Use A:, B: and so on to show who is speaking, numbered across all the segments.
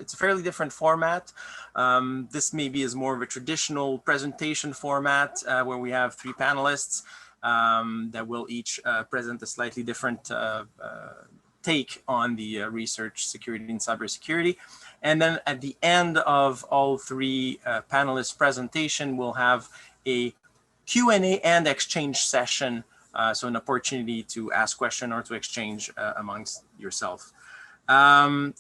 A: it's a fairly different format. This maybe is more of a traditional presentation format where we have three panelists that will each present a slightly different take on the research, security, and cybersecurity. And then at the end of all three panelists' presentation, we'll have a Q&A and exchange session, so an opportunity to ask questions or to exchange amongst yourself.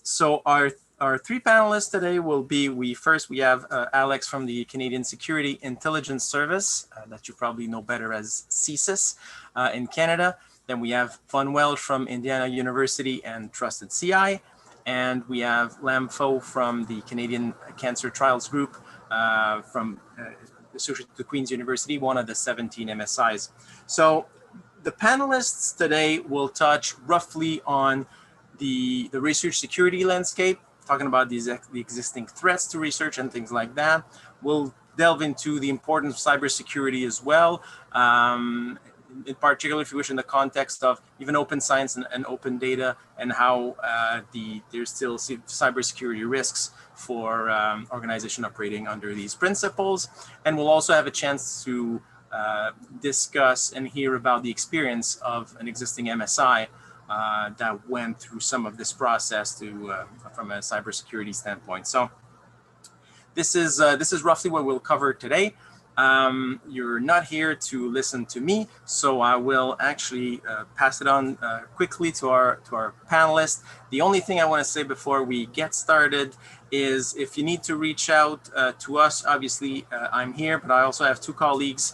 A: So our three panelists today will be, we have Alex from the Canadian Security Intelligence Service, that you probably know better as Csis in Canada. Then we have Von Welch from Indiana University and Trusted CI. And we have Lam Pho from the Canadian Cancer Trials Group associated to Queen's University, one of the 17 MSIs. So the panelists today will touch roughly on the research security landscape, talking about the existing threats to research and things like that. We'll delve into the importance of cybersecurity as well, in particular, if you wish, in the context of even open science and open data, and how there's still cybersecurity risks for organizations operating under these principles. And we'll also have a chance to discuss and hear about the experience of an existing MSI that went through some of this process from a cybersecurity standpoint. So this is roughly what we'll cover today. You're not here to listen to me, so I will actually pass it on quickly to our panelists. The only thing I want to say before we get started is, if you need to reach out to us, obviously I'm here, but I also have two colleagues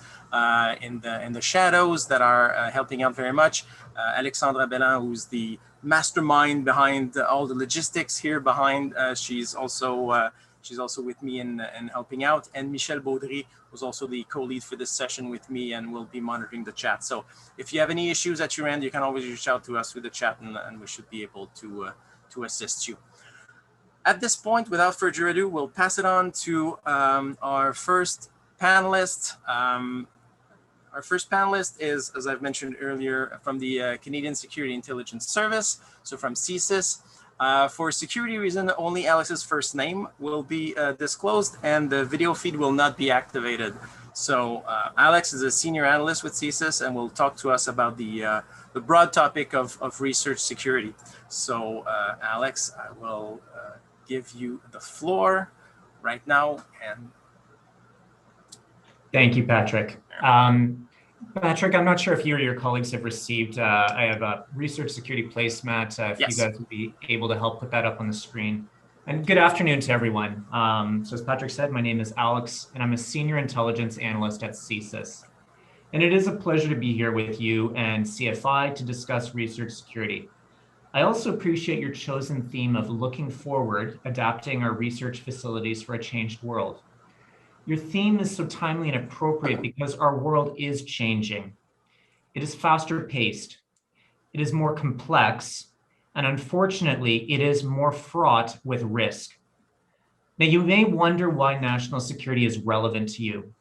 A: in the shadows that are helping out very much. Alexandra Belin, who's the mastermind behind all the logistics here behind. She's also with me in helping out. And Michel Baudry was also the co-lead for this session with me and will be monitoring the chat. So if you have any issues at your end, you can always reach out to us through the chat, and we should be able to assist you. At this point, without further ado, we'll pass it on to our first panelist. Our first panelist is, as I've mentioned earlier, from the Canadian Security Intelligence Service, so from Csis. For security reason, only Alex's first name will be disclosed, and the video feed will not be activated. So Alex is a senior analyst with Csis and will talk to us about the broad topic of research security. So Alex, I will give you the floor right now. And
B: thank you, Patrick. Patrick, I'm not sure if you or your colleagues have received, I have a research security placemat, if
A: yes.
B: You guys would be able to help put that up on the screen. And good afternoon to everyone. So as Patrick said, my name is Alex, and I'm a senior intelligence analyst at Csis. And it is a pleasure to be here with you and CFI to discuss research security. I also appreciate your chosen theme of looking forward, adapting our research facilities for a changed world. Your theme is so timely and appropriate because our world is changing. It is faster paced, it is more complex, and unfortunately, it is more fraught with risk. Now, you may wonder why national security is relevant to you.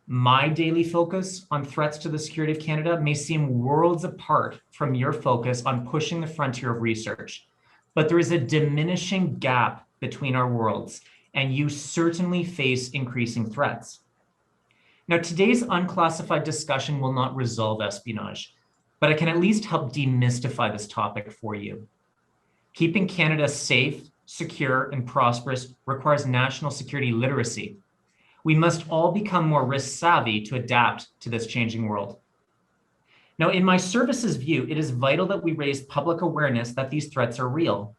B: My daily focus on threats to the security of Canada may seem worlds apart from your focus on pushing the frontier of research, but there is a diminishing gap between our worlds, and you certainly face increasing threats. Now, today's unclassified discussion will not resolve espionage, but I can at least help demystify this topic for you. Keeping Canada safe, secure, and prosperous requires national security literacy. We must all become more risk savvy to adapt to this changing world. Now, in my service's view, it is vital that we raise public awareness that these threats are real.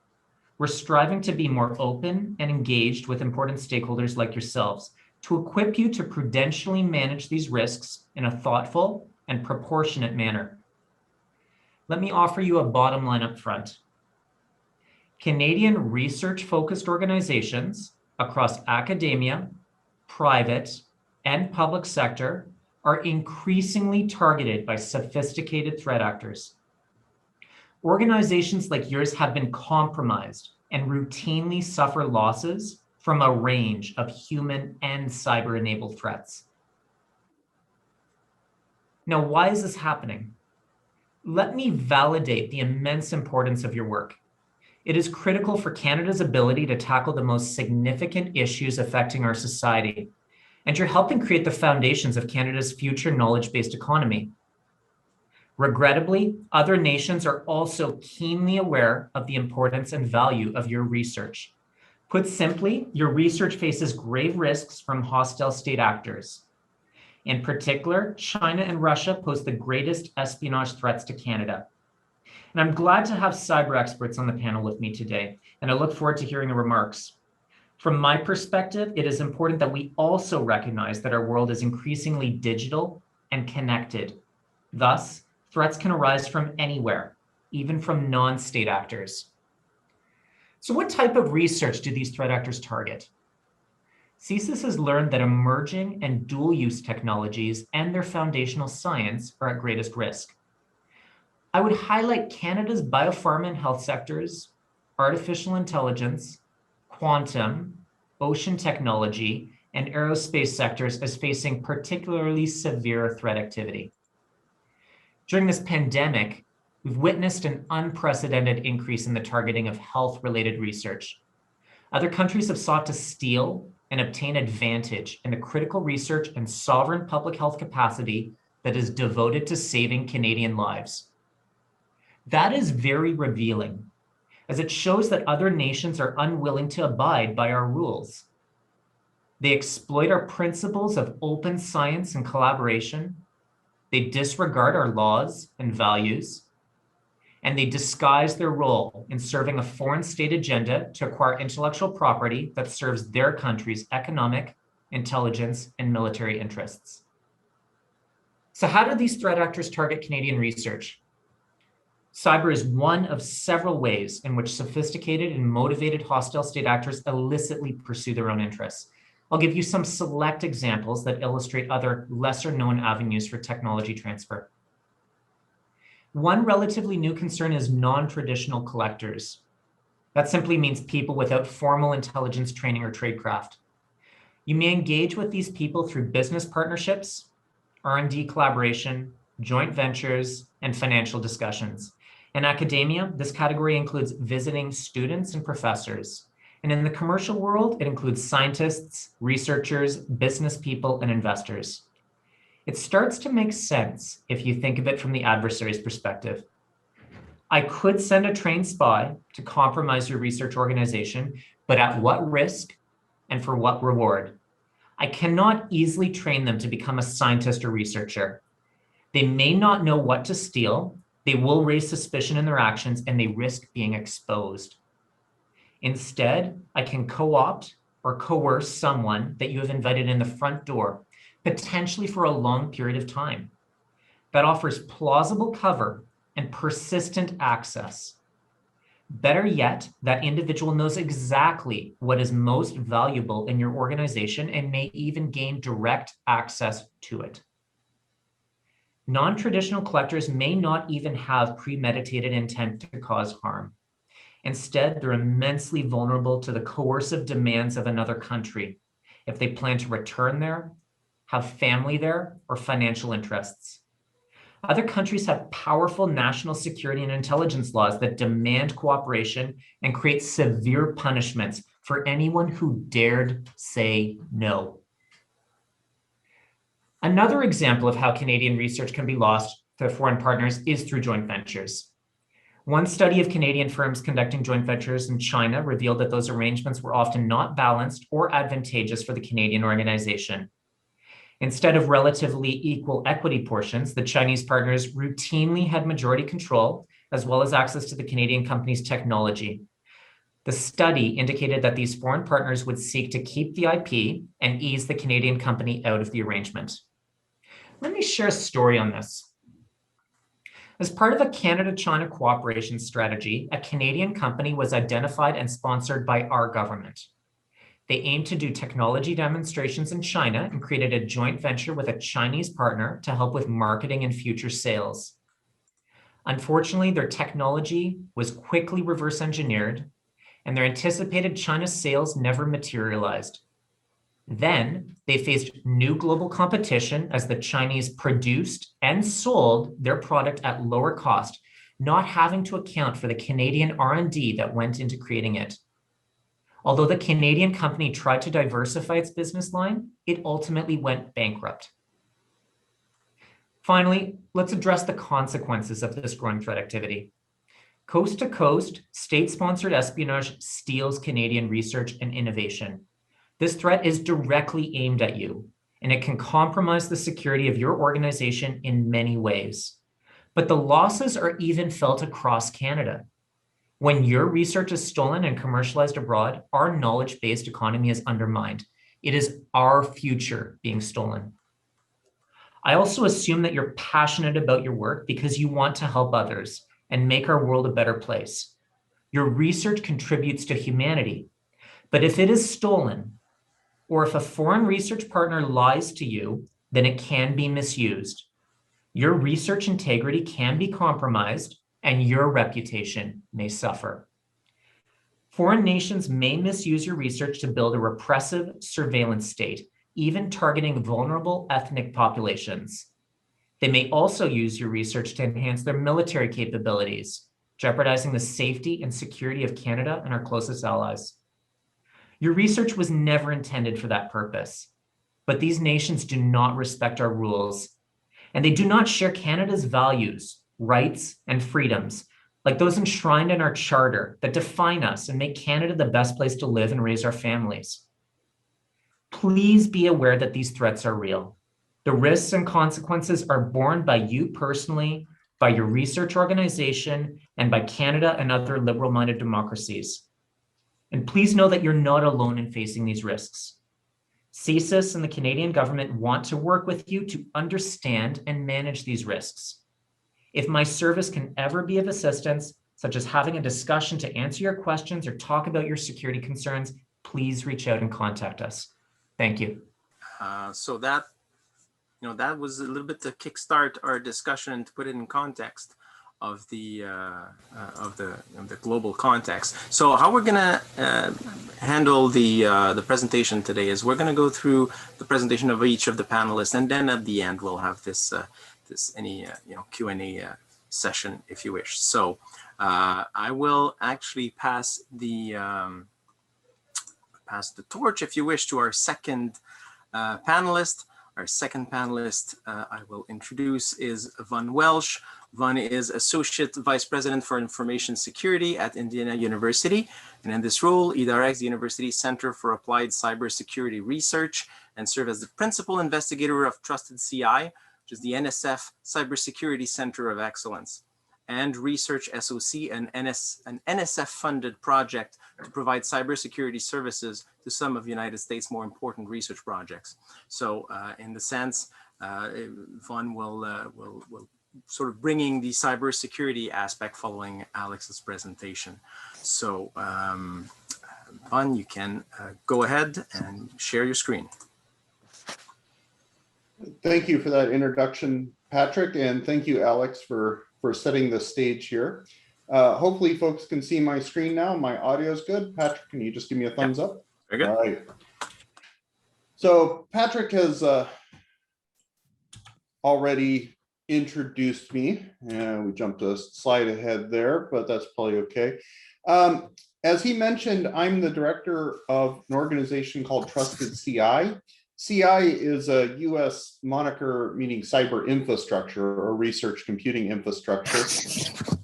B: We're striving to be more open and engaged with important stakeholders like yourselves to equip you to prudentially manage these risks in a thoughtful and proportionate manner. Let me offer you a bottom line up front. Canadian research-focused organizations across academia, private, and public sector are increasingly targeted by sophisticated threat actors. Organizations like yours have been compromised and routinely suffer losses from a range of human and cyber-enabled threats. Now, why is this happening? Let me validate the immense importance of your work. It is critical for Canada's ability to tackle the most significant issues affecting our society, and you're helping create the foundations of Canada's future knowledge-based economy. Regrettably, other nations are also keenly aware of the importance and value of your research. Put simply, your research faces grave risks from hostile state actors. In particular, China and Russia pose the greatest espionage threats to Canada. And I'm glad to have cyber experts on the panel with me today, and I look forward to hearing the remarks. From my perspective, it is important that we also recognize that our world is increasingly digital and connected. Thus, threats can arise from anywhere, even from non-state actors. So what type of research do these threat actors target? Csis has learned that emerging and dual-use technologies and their foundational science are at greatest risk. I would highlight Canada's biopharma and health sectors, artificial intelligence, quantum, ocean technology, and aerospace sectors as facing particularly severe threat activity. During this pandemic, we've witnessed an unprecedented increase in the targeting of health-related research. Other countries have sought to steal and obtain advantage in the critical research and sovereign public health capacity that is devoted to saving Canadian lives. That is very revealing, as it shows that other nations are unwilling to abide by our rules. They exploit our principles of open science and collaboration. They disregard our laws and values, and they disguise their role in serving a foreign state agenda to acquire intellectual property that serves their country's economic, intelligence, and military interests. So how do these threat actors target Canadian research? Cyber is one of several ways in which sophisticated and motivated hostile state actors illicitly pursue their own interests. I'll give you some select examples that illustrate other lesser-known avenues for technology transfer. One relatively new concern is non-traditional collectors. That simply means people without formal intelligence training or tradecraft. You may engage with these people through business partnerships, R&D collaboration, joint ventures, and financial discussions. In academia, this category includes visiting students and professors. And in the commercial world, it includes scientists, researchers, business people, and investors. It starts to make sense if you think of it from the adversary's perspective. I could send a trained spy to compromise your research organization, but at what risk and for what reward? I cannot easily train them to become a scientist or researcher. They may not know what to steal, they will raise suspicion in their actions, and they risk being exposed. Instead, I can co-opt or coerce someone that you have invited in the front door, potentially for a long period of time. That offers plausible cover and persistent access. Better yet, that individual knows exactly what is most valuable in your organization and may even gain direct access to it. Non-traditional collectors may not even have premeditated intent to cause harm. Instead, they're immensely vulnerable to the coercive demands of another country if they plan to return there, have family there, or financial interests. Other countries have powerful national security and intelligence laws that demand cooperation and create severe punishments for anyone who dared say no. Another example of how Canadian research can be lost to foreign partners is through joint ventures. One study of Canadian firms conducting joint ventures in China revealed that those arrangements were often not balanced or advantageous for the Canadian organization. Instead of relatively equal equity portions, the Chinese partners routinely had majority control, as well as access to the Canadian company's technology. The study indicated that these foreign partners would seek to keep the IP and ease the Canadian company out of the arrangement. Let me share a story on this. As part of a Canada-China cooperation strategy, a Canadian company was identified and sponsored by our government. They aimed to do technology demonstrations in China and created a joint venture with a Chinese partner to help with marketing and future sales. Unfortunately, their technology was quickly reverse engineered, and their anticipated China sales never materialized. Then they faced new global competition as the Chinese produced and sold their product at lower cost, not having to account for the Canadian R&D that went into creating it. Although the Canadian company tried to diversify its business line, it ultimately went bankrupt. Finally, let's address the consequences of this growing threat activity. Coast to coast, state-sponsored espionage steals Canadian research and innovation. This threat is directly aimed at you, and it can compromise the security of your organization in many ways. But the losses are even felt across Canada. When your research is stolen and commercialized abroad, our knowledge-based economy is undermined. It is our future being stolen. I also assume that you're passionate about your work because you want to help others and make our world a better place. Your research contributes to humanity. But if it is stolen, or if a foreign research partner lies to you, then it can be misused. Your research integrity can be compromised, and your reputation may suffer. Foreign nations may misuse your research to build a repressive surveillance state, even targeting vulnerable ethnic populations. They may also use your research to enhance their military capabilities, jeopardizing the safety and security of Canada and our closest allies. Your research was never intended for that purpose, but these nations do not respect our rules, and they do not share Canada's values, rights, and freedoms, like those enshrined in our charter that define us and make Canada the best place to live and raise our families. Please be aware that these threats are real. The risks and consequences are borne by you personally, by your research organization, and by Canada and other liberal-minded democracies. And please know that you're not alone in facing these risks. Csis and the Canadian government want to work with you to understand and manage these risks. If my service can ever be of assistance, such as having a discussion to answer your questions or talk about your security concerns, please reach out and contact us. Thank you.
A: So that was a little bit to kickstart our discussion and to put it in context of the global context. So how we're gonna handle the presentation today is we're gonna go through the presentation of each of the panelists, and then at the end we'll have this Q&A session if you wish. So I will actually pass the torch, if you wish, to our second panelist. Our second panelist I will introduce is Van Welch. Van is Associate Vice President for Information Security at Indiana University. And in this role, he directs the university's Center for Applied Cybersecurity Research and serves as the Principal Investigator of Trusted CI, which is the NSF Cybersecurity Center of Excellence, and Research SOC, an NSF-funded project to provide cybersecurity services to some of the United States' more important research projects. So in the sense, Van will sort of bringing the cybersecurity aspect following Alex's presentation. So Van, you can go ahead and share your screen.
C: Thank you for that introduction, Patrick, and thank you, Alex, for setting the stage here. Hopefully folks can see my screen now. My audio is good. Patrick, can you just give me a thumbs up?
A: Very good.
C: All right. So Patrick has already introduced me. We jumped a slide ahead there, but that's probably okay. As he mentioned, I'm the director of an organization called Trusted CI. CI is a US moniker meaning cyber infrastructure or research computing infrastructure.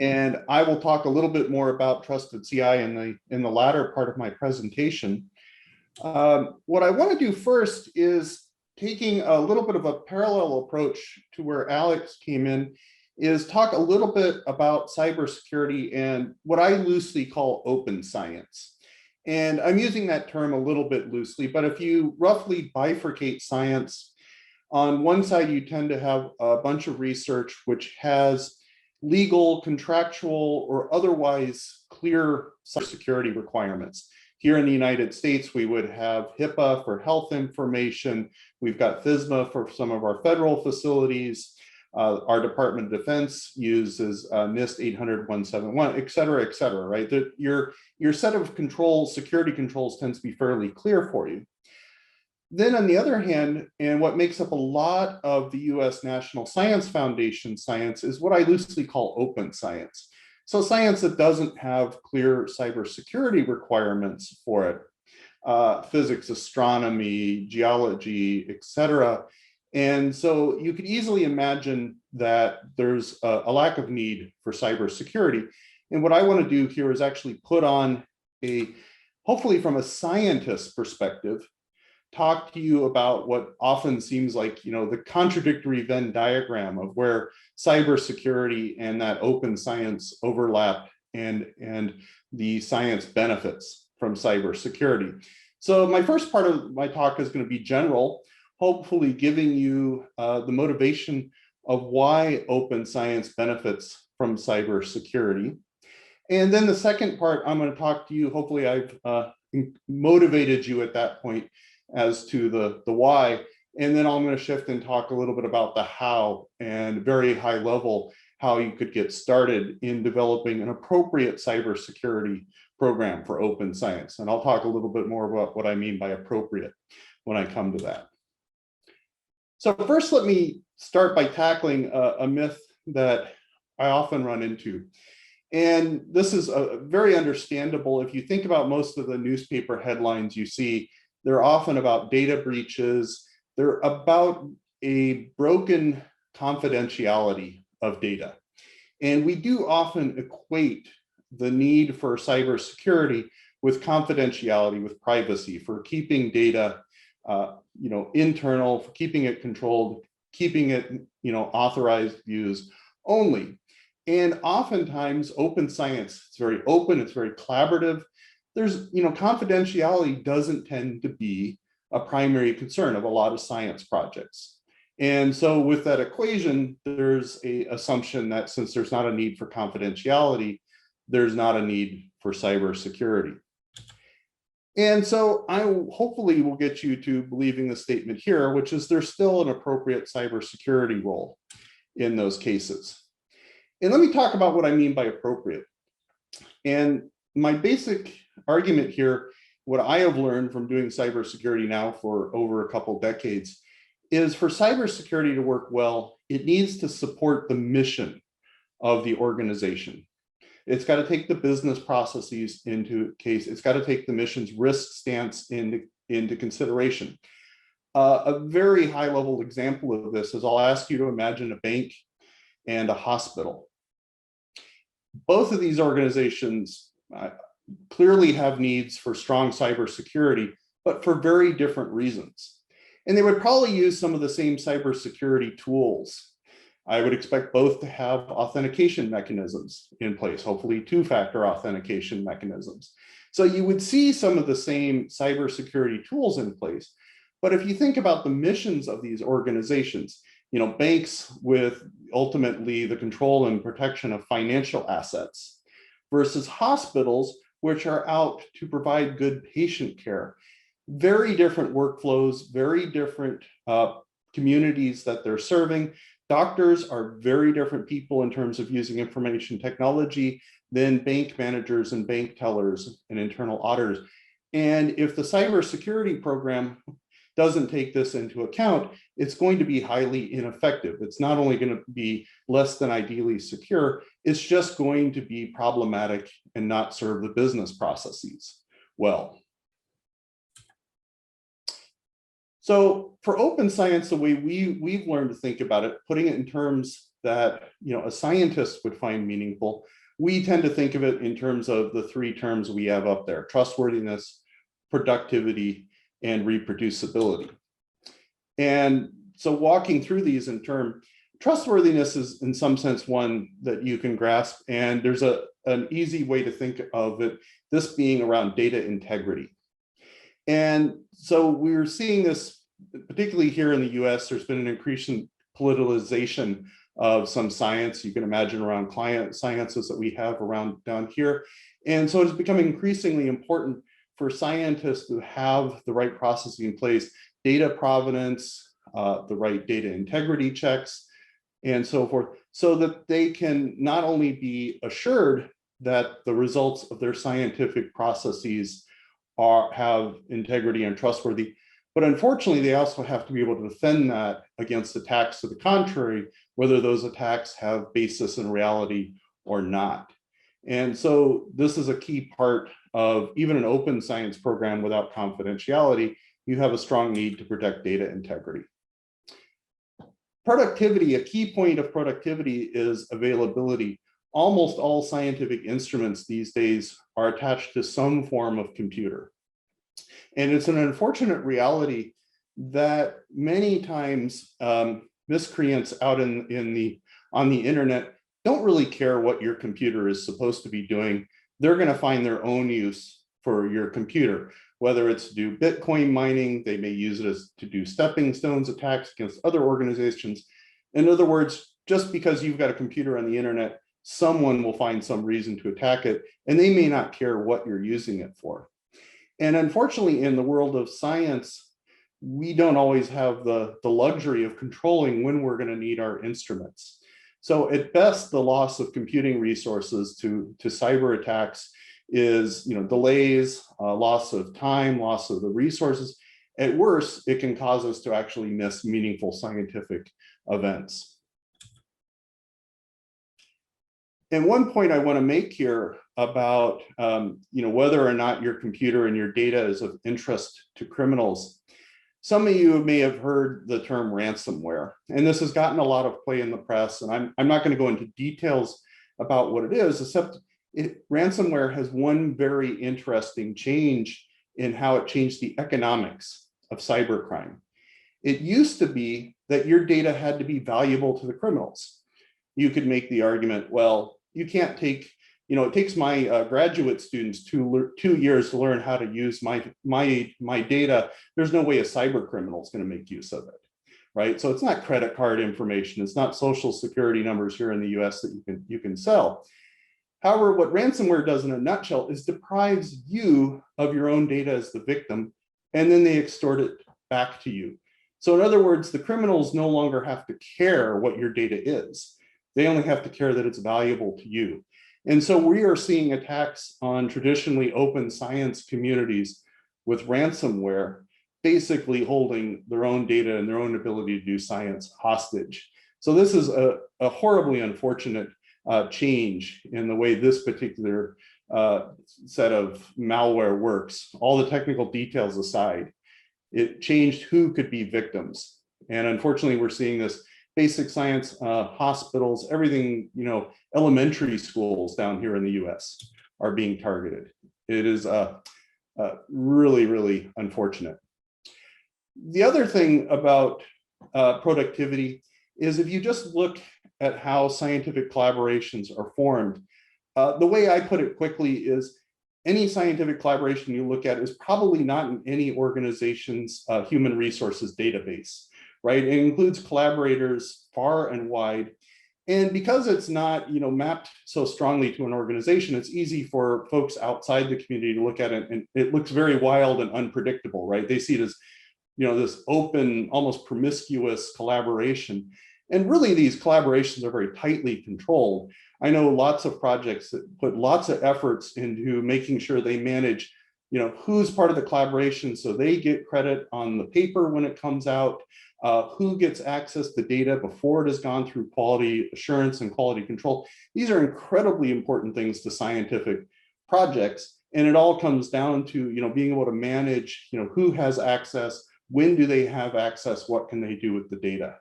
C: And I will talk a little bit more about Trusted CI in the latter part of my presentation. What I want to do first is taking a little bit of a parallel approach to where Alex came in, is talk a little bit about cybersecurity and what I loosely call open science. And I'm using that term a little bit loosely, but if you roughly bifurcate science, on one side, you tend to have a bunch of research which has legal, contractual, or otherwise clear cybersecurity requirements. Here in the United States, we would have HIPAA for health information. We've got FISMA for some of our federal facilities. Our Department of Defense uses NIST 800-171, et cetera, right? Your set of controls, security controls tends to be fairly clear for you. Then on the other hand, and what makes up a lot of the US National Science Foundation science is what I loosely call open science. So science that doesn't have clear cybersecurity requirements for it. Physics, astronomy, geology, etc. And so you could easily imagine that there's a lack of need for cybersecurity. And what I want to do here is actually put on a, hopefully from a scientist's perspective, talk to you about what often seems like, the contradictory Venn diagram of where cybersecurity and that open science overlap and the science benefits from cybersecurity. So my first part of my talk is going to be general, hopefully giving you the motivation of why open science benefits from cybersecurity. And then the second part, I'm going to talk to you, hopefully I've motivated you at that point as to the why. And then I'm going to shift and talk a little bit about the how, and very high level, how you could get started in developing an appropriate cybersecurity program for open science. And I'll talk a little bit more about what I mean by appropriate when I come to that. So first, let me start by tackling a myth that I often run into. And this is very understandable. If you think about most of the newspaper headlines you see, they're often about data breaches. They're about a broken confidentiality of data. And we do often equate the need for cybersecurity with confidentiality, with privacy, for keeping data internal, for keeping it controlled, keeping it authorized views only. And oftentimes open science, it's very open, it's very collaborative. There's, confidentiality doesn't tend to be a primary concern of a lot of science projects. And so with that equation, there's an assumption that since there's not a need for confidentiality, there's not a need for cybersecurity. And so I hopefully will get you to believing the statement here, which is there's still an appropriate cybersecurity role in those cases. And let me talk about what I mean by appropriate. And my basic argument here, what I have learned from doing cybersecurity now for over a couple decades, is for cybersecurity to work well, it needs to support the mission of the organization. It's got to take the business processes into case. It's got to take the mission's risk stance into consideration. A very high level example of this is I'll ask you to imagine a bank and a hospital. Both of these organizations clearly have needs for strong cybersecurity, but for very different reasons. And they would probably use some of the same cybersecurity tools. I would expect both to have authentication mechanisms in place, hopefully two-factor authentication mechanisms. So you would see some of the same cybersecurity tools in place. But if you think about the missions of these organizations, banks with ultimately the control and protection of financial assets versus hospitals, which are out to provide good patient care. Very different workflows, very different communities that they're serving. Doctors are very different people in terms of using information technology than bank managers and bank tellers and internal auditors. And if the cybersecurity program doesn't take this into account, it's going to be highly ineffective. It's not only going to be less than ideally secure, it's just going to be problematic and not serve the business processes well. So for open science, the way we've learned to think about it, putting it in terms that a scientist would find meaningful, we tend to think of it in terms of the three terms we have up there: trustworthiness, productivity, and reproducibility. And so walking through these in turn, trustworthiness is in some sense one that you can grasp, and there's an easy way to think of it, this being around data integrity. And so we're seeing this, particularly here in the US, there's been an increasing politicization of some science. You can imagine around client sciences that we have around down here. And so it's becoming increasingly important for scientists to have the right processes in place, data provenance, the right data integrity checks, and so forth, so that they can not only be assured that the results of their scientific processes have integrity and trustworthy, But unfortunately, they also have to be able to defend that against attacks to the contrary, whether those attacks have basis in reality or not. And so this is a key part of even an open science program without confidentiality. You have a strong need to protect data integrity. Productivity, a key point of productivity is availability. Almost all scientific instruments these days are attached to some form of computer. And it's an unfortunate reality that many times miscreants out on the internet don't really care what your computer is supposed to be doing. They're going to find their own use for your computer, whether it's to do Bitcoin mining, they may use it to do stepping stones attacks against other organizations. In other words, just because you've got a computer on the internet, someone will find some reason to attack it, and they may not care what you're using it for. And unfortunately, in the world of science, we don't always have the luxury of controlling when we're going to need our instruments. So at best, the loss of computing resources to cyber attacks is, delays, loss of time, loss of the resources. At worst, it can cause us to actually miss meaningful scientific events. And one point I want to make here about whether or not your computer and your data is of interest to criminals. Some of you may have heard the term ransomware, and this has gotten a lot of play in the press, and I'm not going to go into details about what it is, except ransomware has one very interesting change in how it changed the economics of cybercrime. It used to be that your data had to be valuable to the criminals. You could make the argument, well, you can't take, it takes my graduate students 2 years to learn how to use my data. There's no way a cyber criminal is going to make use of it, right? So it's not credit card information. It's not social security numbers here in the US that you can sell. However, what ransomware does in a nutshell is deprives you of your own data as the victim, and then they extort it back to you. So in other words, the criminals no longer have to care what your data is. They only have to care that it's valuable to you. And so we are seeing attacks on traditionally open science communities with ransomware, basically holding their own data and their own ability to do science hostage. So this is a horribly unfortunate change in the way this particular set of malware works. All the technical details aside, it changed who could be victims. And unfortunately, we're seeing this basic science, hospitals, everything, elementary schools down here in the US are being targeted. It is really, really unfortunate. The other thing about productivity is if you just look at how scientific collaborations are formed, the way I put it quickly is any scientific collaboration you look at is probably not in any organization's human resources database, right? It includes collaborators far and wide. And because it's not, mapped so strongly to an organization, it's easy for folks outside the community to look at it, and it looks very wild and unpredictable, right? They see it as, this open, almost promiscuous collaboration. And really, these collaborations are very tightly controlled. I know lots of projects that put lots of efforts into making sure they manage, who's part of the collaboration so they get credit on the paper when it comes out, who gets access to data before it has gone through quality assurance and quality control. These are incredibly important things to scientific projects. And it all comes down to, being able to manage, who has access, when do they have access, what can they do with the data?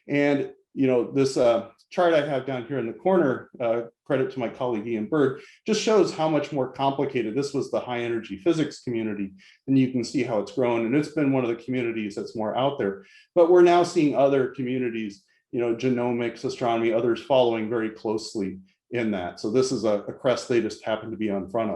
C: And this chart I have down here in the corner, credit to my colleague Ian Bird, just shows how much more complicated. This was the high energy physics community, and you can see how it's grown. And it's been one of the communities that's more out there. But we're now seeing other communities, genomics, astronomy, others following very closely in that. So this is a crest they just happen to be on front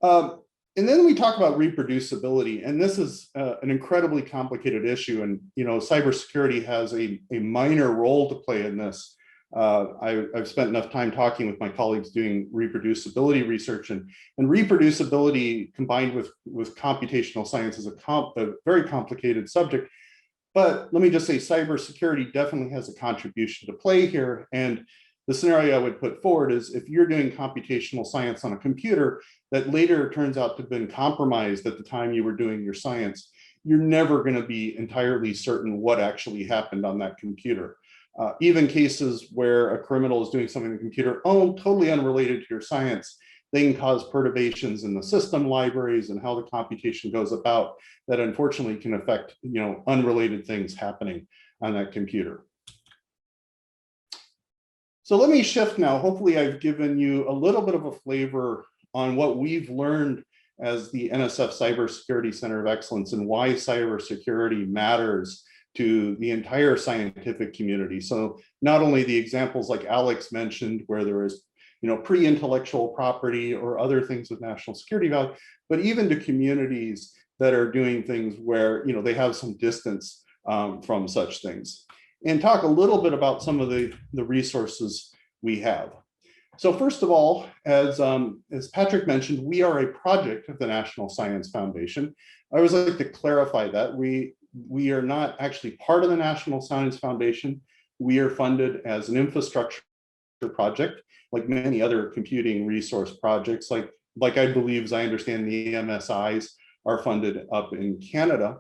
C: of. And then we talk about reproducibility, and this is an incredibly complicated issue. And cybersecurity has a minor role to play in this. I've spent enough time talking with my colleagues doing reproducibility research, and reproducibility combined with computational science is a very complicated subject. But let me just say, cybersecurity definitely has a contribution to play here. And the scenario I would put forward is if you're doing computational science on a computer that later turns out to have been compromised at the time you were doing your science, you're never going to be entirely certain what actually happened on that computer. Even cases where a criminal is doing something on the computer, totally unrelated to your science, they can cause perturbations in the system libraries and how the computation goes about that unfortunately can affect, unrelated things happening on that computer. So let me shift now. Hopefully I've given you a little bit of a flavor on what we've learned as the NSF Cybersecurity Center of Excellence and why cybersecurity matters to the entire scientific community. So not only the examples like Alex mentioned, where there is pre-intellectual property or other things with national security value, but even to communities that are doing things where they have some distance from such things. And talk a little bit about some of the resources we have. So first of all, as Patrick mentioned, we are a project of the National Science Foundation. I always like to clarify that we are not actually part of the National Science Foundation. We are funded as an infrastructure project, like many other computing resource projects, like I believe, as I understand, the MSIs are funded up in Canada.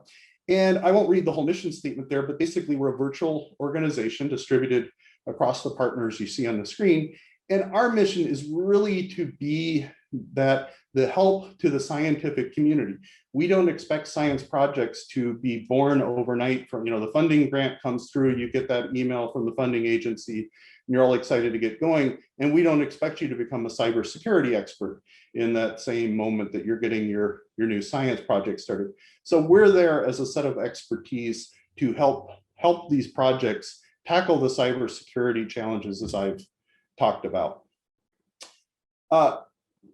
C: And I won't read the whole mission statement there, but basically we're a virtual organization distributed across the partners you see on the screen. And our mission is really to be the help to the scientific community. We don't expect science projects to be born overnight from, the funding grant comes through, you get that email from the funding agency, and you're all excited to get going. And we don't expect you to become a cybersecurity expert in that same moment that you're getting your new science project started. So we're there as a set of expertise to help these projects tackle the cybersecurity challenges as I've talked about.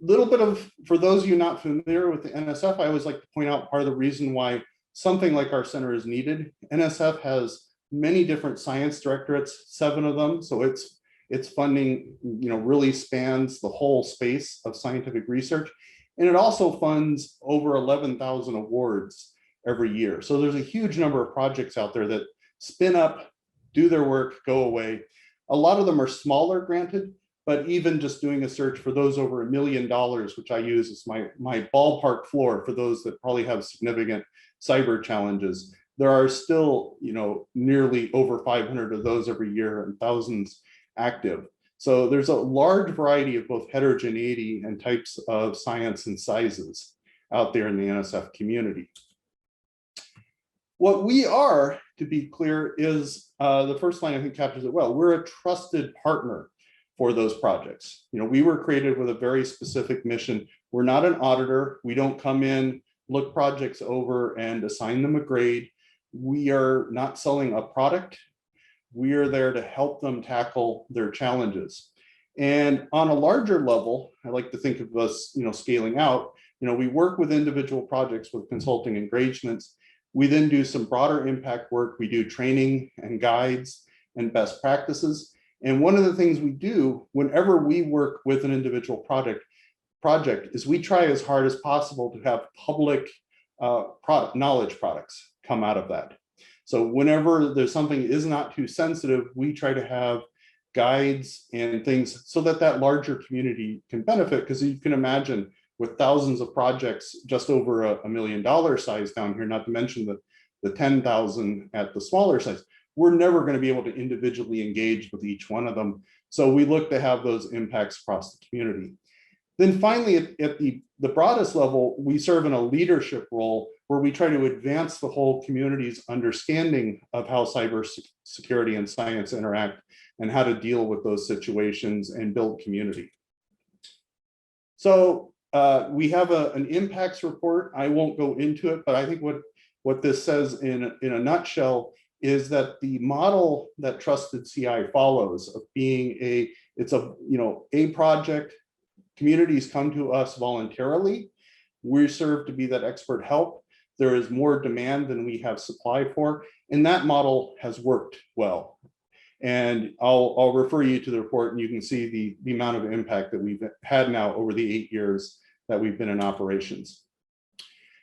C: Little bit of, for those of you not familiar with the NSF, I always like to point out part of the reason why something like our center is needed. NSF has many different science directorates, 7 of them. So its funding, really spans the whole space of scientific research. And it also funds over 11,000 awards every year. So there's a huge number of projects out there that spin up, do their work, go away. A lot of them are smaller, granted, but even just doing a search for those over $1 million, which I use as my ballpark floor for those that probably have significant cyber challenges, there are still, nearly over 500 of those every year and thousands active. So there's a large variety of both heterogeneity and types of science and sizes out there in the NSF community. What we are, to be clear, is the first line I think captures it well. We're a trusted partner for those projects. We were created with a very specific mission. We're not an auditor. We don't come in, look projects over and assign them a grade. We are not selling a product. We are there to help them tackle their challenges. And on a larger level, I like to think of us, scaling out. We work with individual projects with consulting engagements. We then do some broader impact work. We do training and guides and best practices. And one of the things we do whenever we work with an individual project is we try as hard as possible to have public knowledge products come out of that. So whenever there's something that is not too sensitive, we try to have guides and things so that larger community can benefit, because you can imagine with thousands of projects just over $1 million size down here, not to mention the 10,000 at the smaller size, we're never going to be able to individually engage with each one of them. So we look to have those impacts across the community. Then finally, at the broadest level, we serve in a leadership role where we try to advance the whole community's understanding of how cybersecurity and science interact and how to deal with those situations and build community. So we have an impacts report. I won't go into it, but I think what this says in a nutshell is that the model that Trusted CI follows of being it's a project, communities come to us voluntarily. We serve to be that expert help. There is more demand than we have supply for, and that model has worked well. And I'll refer you to the report, and you can see the amount of impact that we've had now over the 8 years that we've been in operations.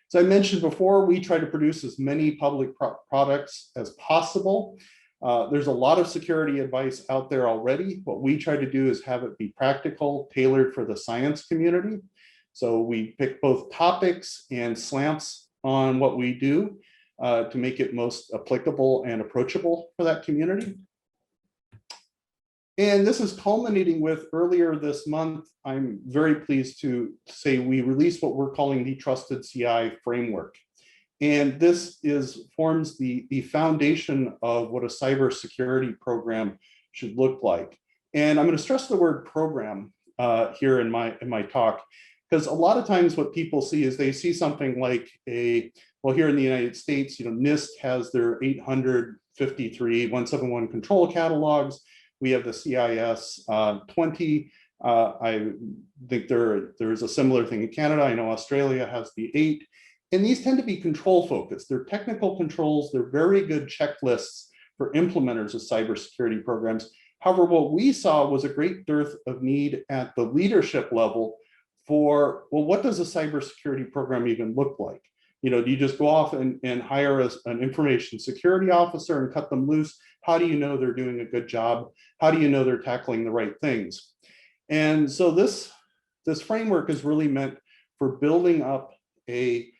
C: So I mentioned before, we try to produce as many public products as possible. There's a lot of security advice out there already. What we try to do is have it be practical, tailored for the science community. So we pick both topics and slants on what we do to make it most applicable and approachable for that community. And this is culminating with earlier this month, I'm very pleased to say we released what we're calling the Trusted CI framework. And this forms the foundation of what a cybersecurity program should look like. And I'm going to stress the word program here in my talk, because a lot of times what people see is they see something like well, here in the United States, NIST has their 853 171 control catalogs. We have the CIS 20. I think there's a similar thing in Canada. I know Australia has the 8. And these tend to be control focused. They're technical controls. They're very good checklists for implementers of cybersecurity programs. However, what we saw was a great dearth of need at the leadership level for, well, what does a cybersecurity program even look like? Do you just go off and hire an information security officer and cut them loose? How do you know they're doing a good job? How do you know they're tackling the right things? And so this framework is really meant for building up a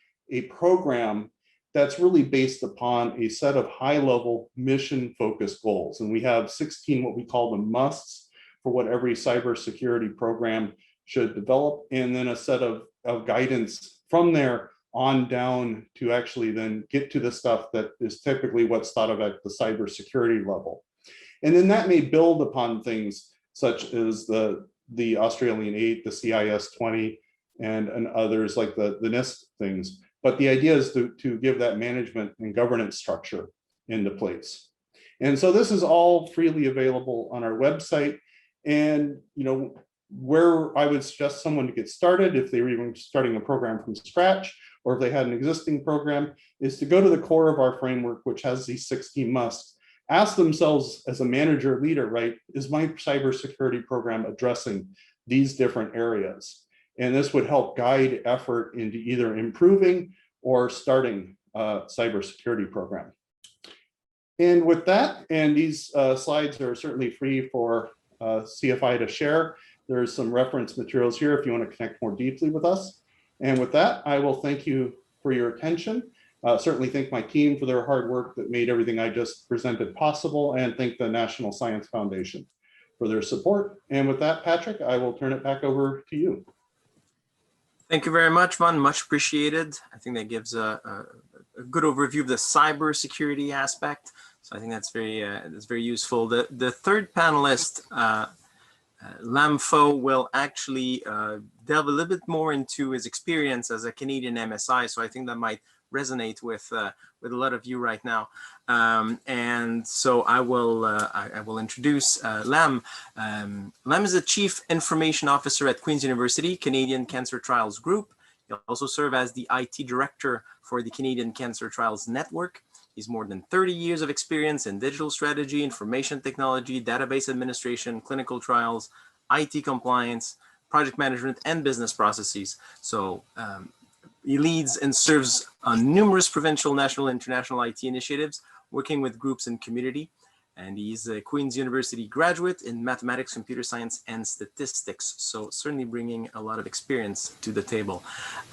C: program that's really based upon a set of high-level mission-focused goals. And we have 16 what we call the musts for what every cybersecurity program should develop, and then a set of guidance from there on down to actually then get to the stuff that is typically what's thought of at the cybersecurity level. And then that may build upon things such as the Australian 8, the CIS 20, and others like the NIST things. But the idea is to give that management and governance structure into place. And so this is all freely available on our website. And where I would suggest someone to get started, if they were even starting a program from scratch, or if they had an existing program, is to go to the core of our framework, which has these 16 musts. Ask themselves as a manager leader, right, is my cybersecurity program addressing these different areas? And this would help guide effort into either improving or starting a cybersecurity program. And with that, and these slides are certainly free for CFI to share. There's some reference materials here if you want to connect more deeply with us. And with that, I will thank you for your attention. Certainly thank my team for their hard work that made everything I just presented possible, and thank the National Science Foundation for their support. And with that, Patrick, I will turn it back over to you.
A: Thank you very much, Von. Much appreciated. I think that gives a good overview of the cybersecurity aspect. So I think that's very useful. The third panelist, Lam Pho, will actually delve a little bit more into his experience as a Canadian MSI. So I think that might resonate with a lot of you right now. And so I will introduce Lam. Lam is a Chief Information Officer at Queen's University, Canadian Cancer Trials Group. He'll also serve as the IT Director for the Canadian Cancer Trials Network. He's more than 30 years of experience in digital strategy, information technology, database administration, clinical trials, IT compliance, project management, and business processes. So he leads and serves on numerous provincial, national, and international IT initiatives, working with groups and community. And he's a Queen's University graduate in mathematics, computer science, and statistics. So certainly bringing a lot of experience to the table.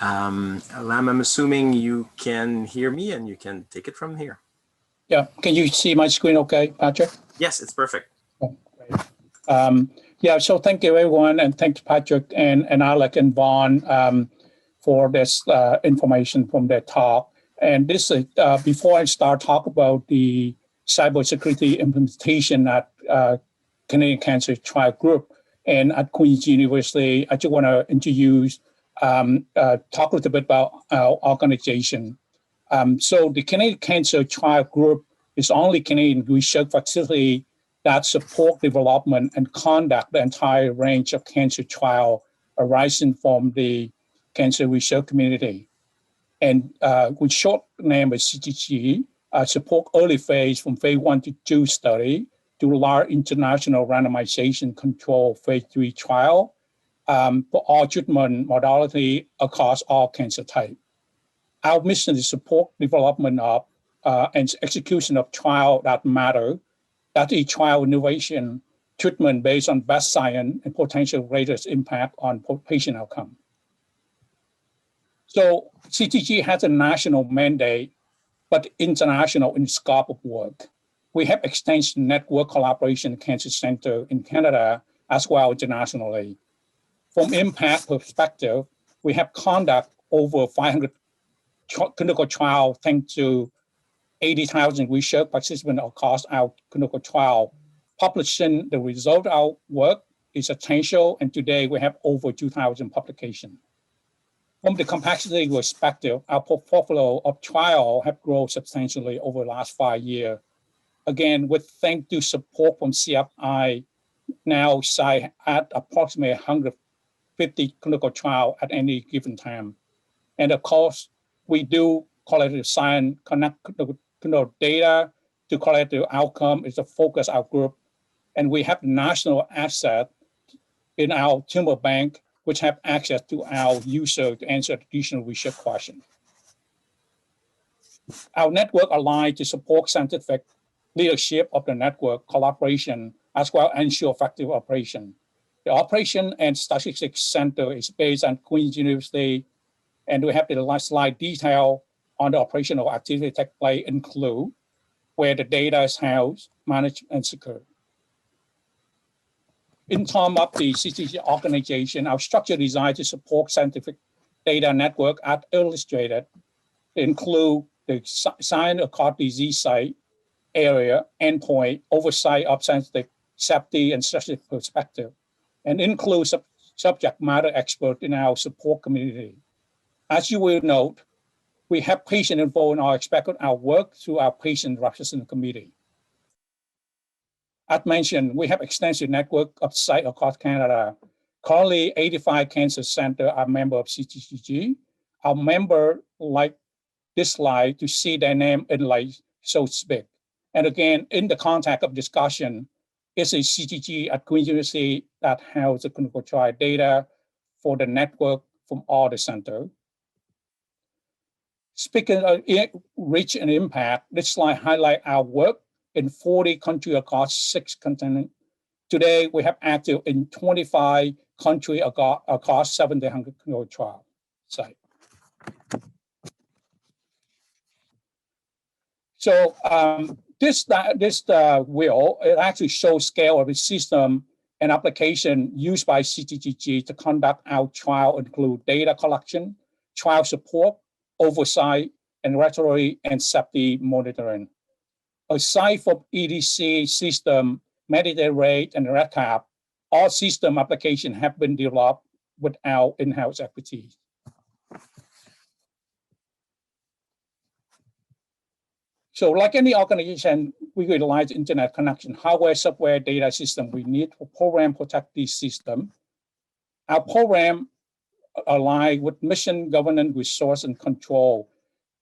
A: Lam, I'm assuming you can hear me and you can take it from here.
D: Yeah, can you see my screen okay, Patrick?
A: Yes, it's perfect.
D: Oh, great. Yeah, so thank you everyone, and thanks Patrick and Alec and Vaughn for this information from their talk. And this is, before I start talk about the cybersecurity implementation at Canadian Cancer Trial Group and at Queen's University, I just want to introduce, talk a little bit about our organization. So the Canadian Cancer Trial Group is the only Canadian research facility that support development and conduct the entire range of cancer trial arising from the cancer research community. And with short name is CGG, support early phase from phase 1 to 2 study to large international randomization control phase 3 trial for all treatment modality across all cancer types. Our mission is support development of and execution of trial that matter that is trial innovation treatment based on best science and potential greatest impact on patient outcome. So CTG has a national mandate, but international in scope of work. We have extensive network collaboration cancer center in Canada as well internationally. From impact perspective, we have conduct over 500 clinical trials thanks to 80,000 research participants across our clinical trial. Publishing the result of our work is essential, and today we have over 2,000 publications. From the complexity perspective, our portfolio of trial have grown substantially over the last 5 years. Again, with thanks to support from CFI, now site at approximately 150 clinical trials at any given time. And of course, we do qualitative science, connect data to qualitative outcome is the focus of our group. And we have national asset in our tumor bank, which have access to our user to answer additional research questions. Our network aligned to support scientific leadership of the network collaboration, as well as ensure effective operation. The Operation and Statistics Center is based on Queen's University, and we have the slide detail on the operational activity take place include where the data is housed, managed, and secured. In terms of the CTG organization, our structure designed to support scientific data network as illustrated include the science across disease site, area, endpoint, oversight of scientific safety and strategic perspective, and include subject matter expert in our support community. As you will note, we have patients involved in our expected our work through our patient representation committee. As mentioned, we have extensive network of sites across Canada. Currently, 85 cancer centers are members of CTG. Our members like this slide to see their name in light so speak. And again, in the context of discussion, it's a CTG at Queen's University that has the clinical trial data for the network from all the centers. Speaking of reach and impact, this slide highlights our work in 40 countries across 6 continents. Today, we have active in 25 countries across 700 clinical trial sites. So this wheel, it actually shows scale of the system and application used by CTG to conduct our trial include data collection, trial support, oversight, and regulatory and safety monitoring. Aside from EDC system, Medicare rate, and REDCap, all system applications have been developed with our in-house expertise. So like any organization, we utilize internet connection, hardware, software, data system we need to program protect these systems. Our program align with mission, governance, resource, and control.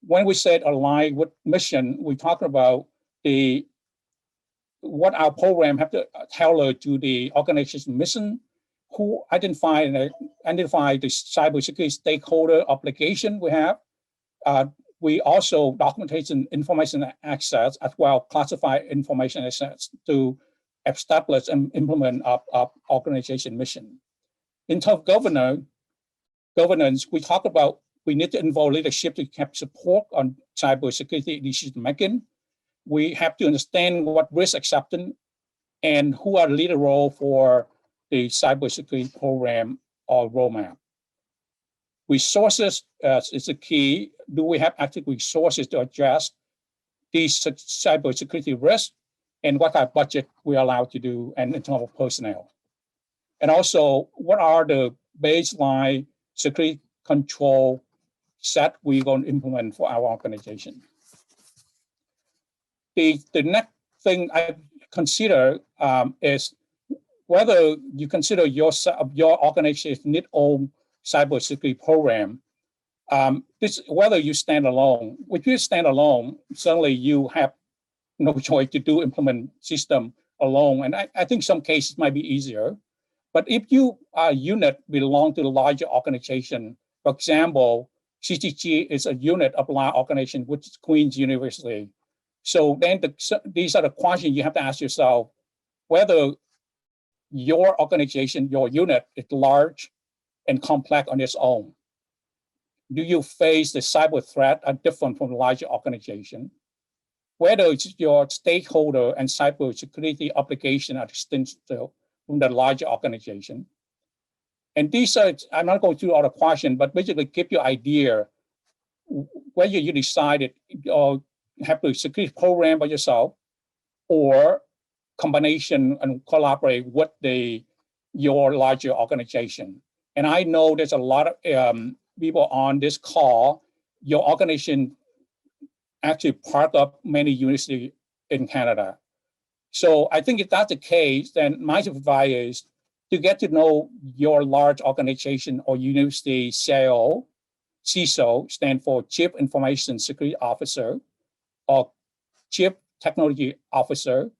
D: When we said align with mission, we talk about what our program have to tailor to the organization's mission, who identify the cybersecurity stakeholder obligation we have. We also documentation information access as well classify information assets to establish and implement our organization mission. In terms of governance, we talk about we need to involve leadership to have support on cybersecurity decision making. We have to understand what risk acceptance and who are the leader role for the cybersecurity program or roadmap. Resources is the key. Do we have active resources to address these cybersecurity risks, and what kind of budget we're allowed to do, and in terms of personnel? And also, what are the baseline security control set we're going to implement for our organization? The next thing I consider is whether you consider your organization need own cybersecurity program. Whether you stand alone. If you stand alone, certainly you have no choice to implement system alone. And I think some cases might be easier. But if you unit belong to a larger organization, for example, CTG is a unit of large organization, which is Queen's University. So then these are the questions you have to ask yourself, whether your organization, your unit is large and complex on its own. Do you face the cyber threat are different from larger organization? Whether it's your stakeholder and cybersecurity obligation are distinct from the larger organization. And these are, I'm not going through all the questions, but basically give you an idea whether you decided or have a security program by yourself or combination and collaborate with your larger organization. And I know there's a lot of people on this call. Your organization actually park up many universities in Canada. So I think if that's the case, then my advice is to get to know your large organization or university CIO. CISO stand for Chief Information Security Officer or Chief Technology Officer.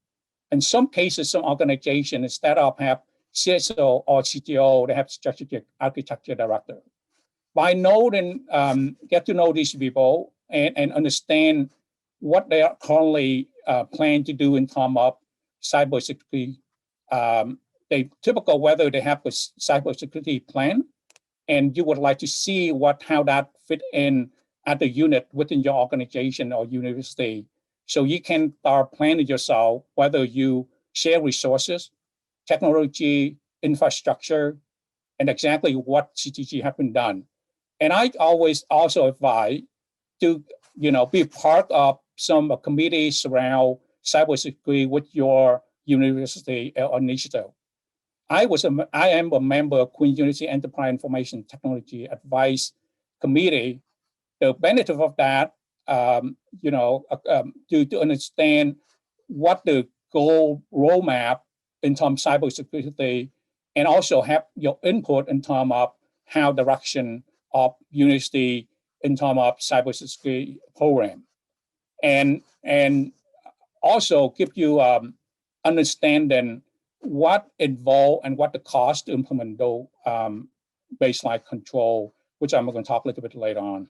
D: In some cases, some organizations instead of have CSO or CTO, they have Strategic Architecture Director. By knowing, get to know these people and understand what they are currently planning to do in terms of cybersecurity. They typical whether they have a cybersecurity plan, and you would like to see how that fit in at the unit within your organization or university. So you can start planning yourself whether you share resources, technology, infrastructure, and exactly what CTG have been done. And I always also advise to be part of some committees around cybersecurity with your university initiative. I am a member of Queen's University Enterprise Information Technology Advice Committee. The benefit of that, to understand what the goal roadmap in terms of cybersecurity, and also have your input in terms of how direction of university in terms of cybersecurity program, and also give you understanding what involved and what the cost to implement those baseline control, which I'm going to talk a little bit later on.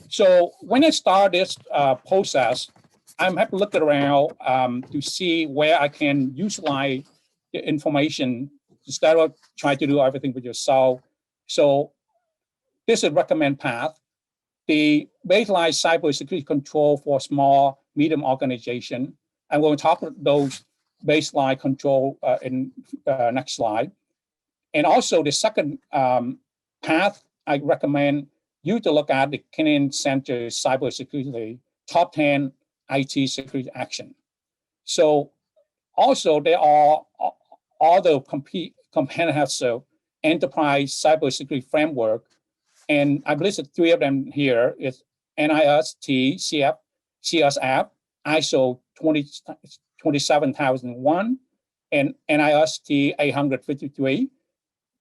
D: So when I start this process, I'm have to look around to see where I can utilize the information instead of trying to do everything with yourself. So this is a recommend path. The baseline cybersecurity control for small, medium organization. I'm going to talk about those baseline control in next slide. And also the second path, I recommend you to look at the Canadian Center Cybersecurity Top 10 IT Security Action. So also there are other comprehensive enterprise cybersecurity framework, and I've listed three of them here. It's NIST, CF, CSF, ISO 27001, and NIST 853.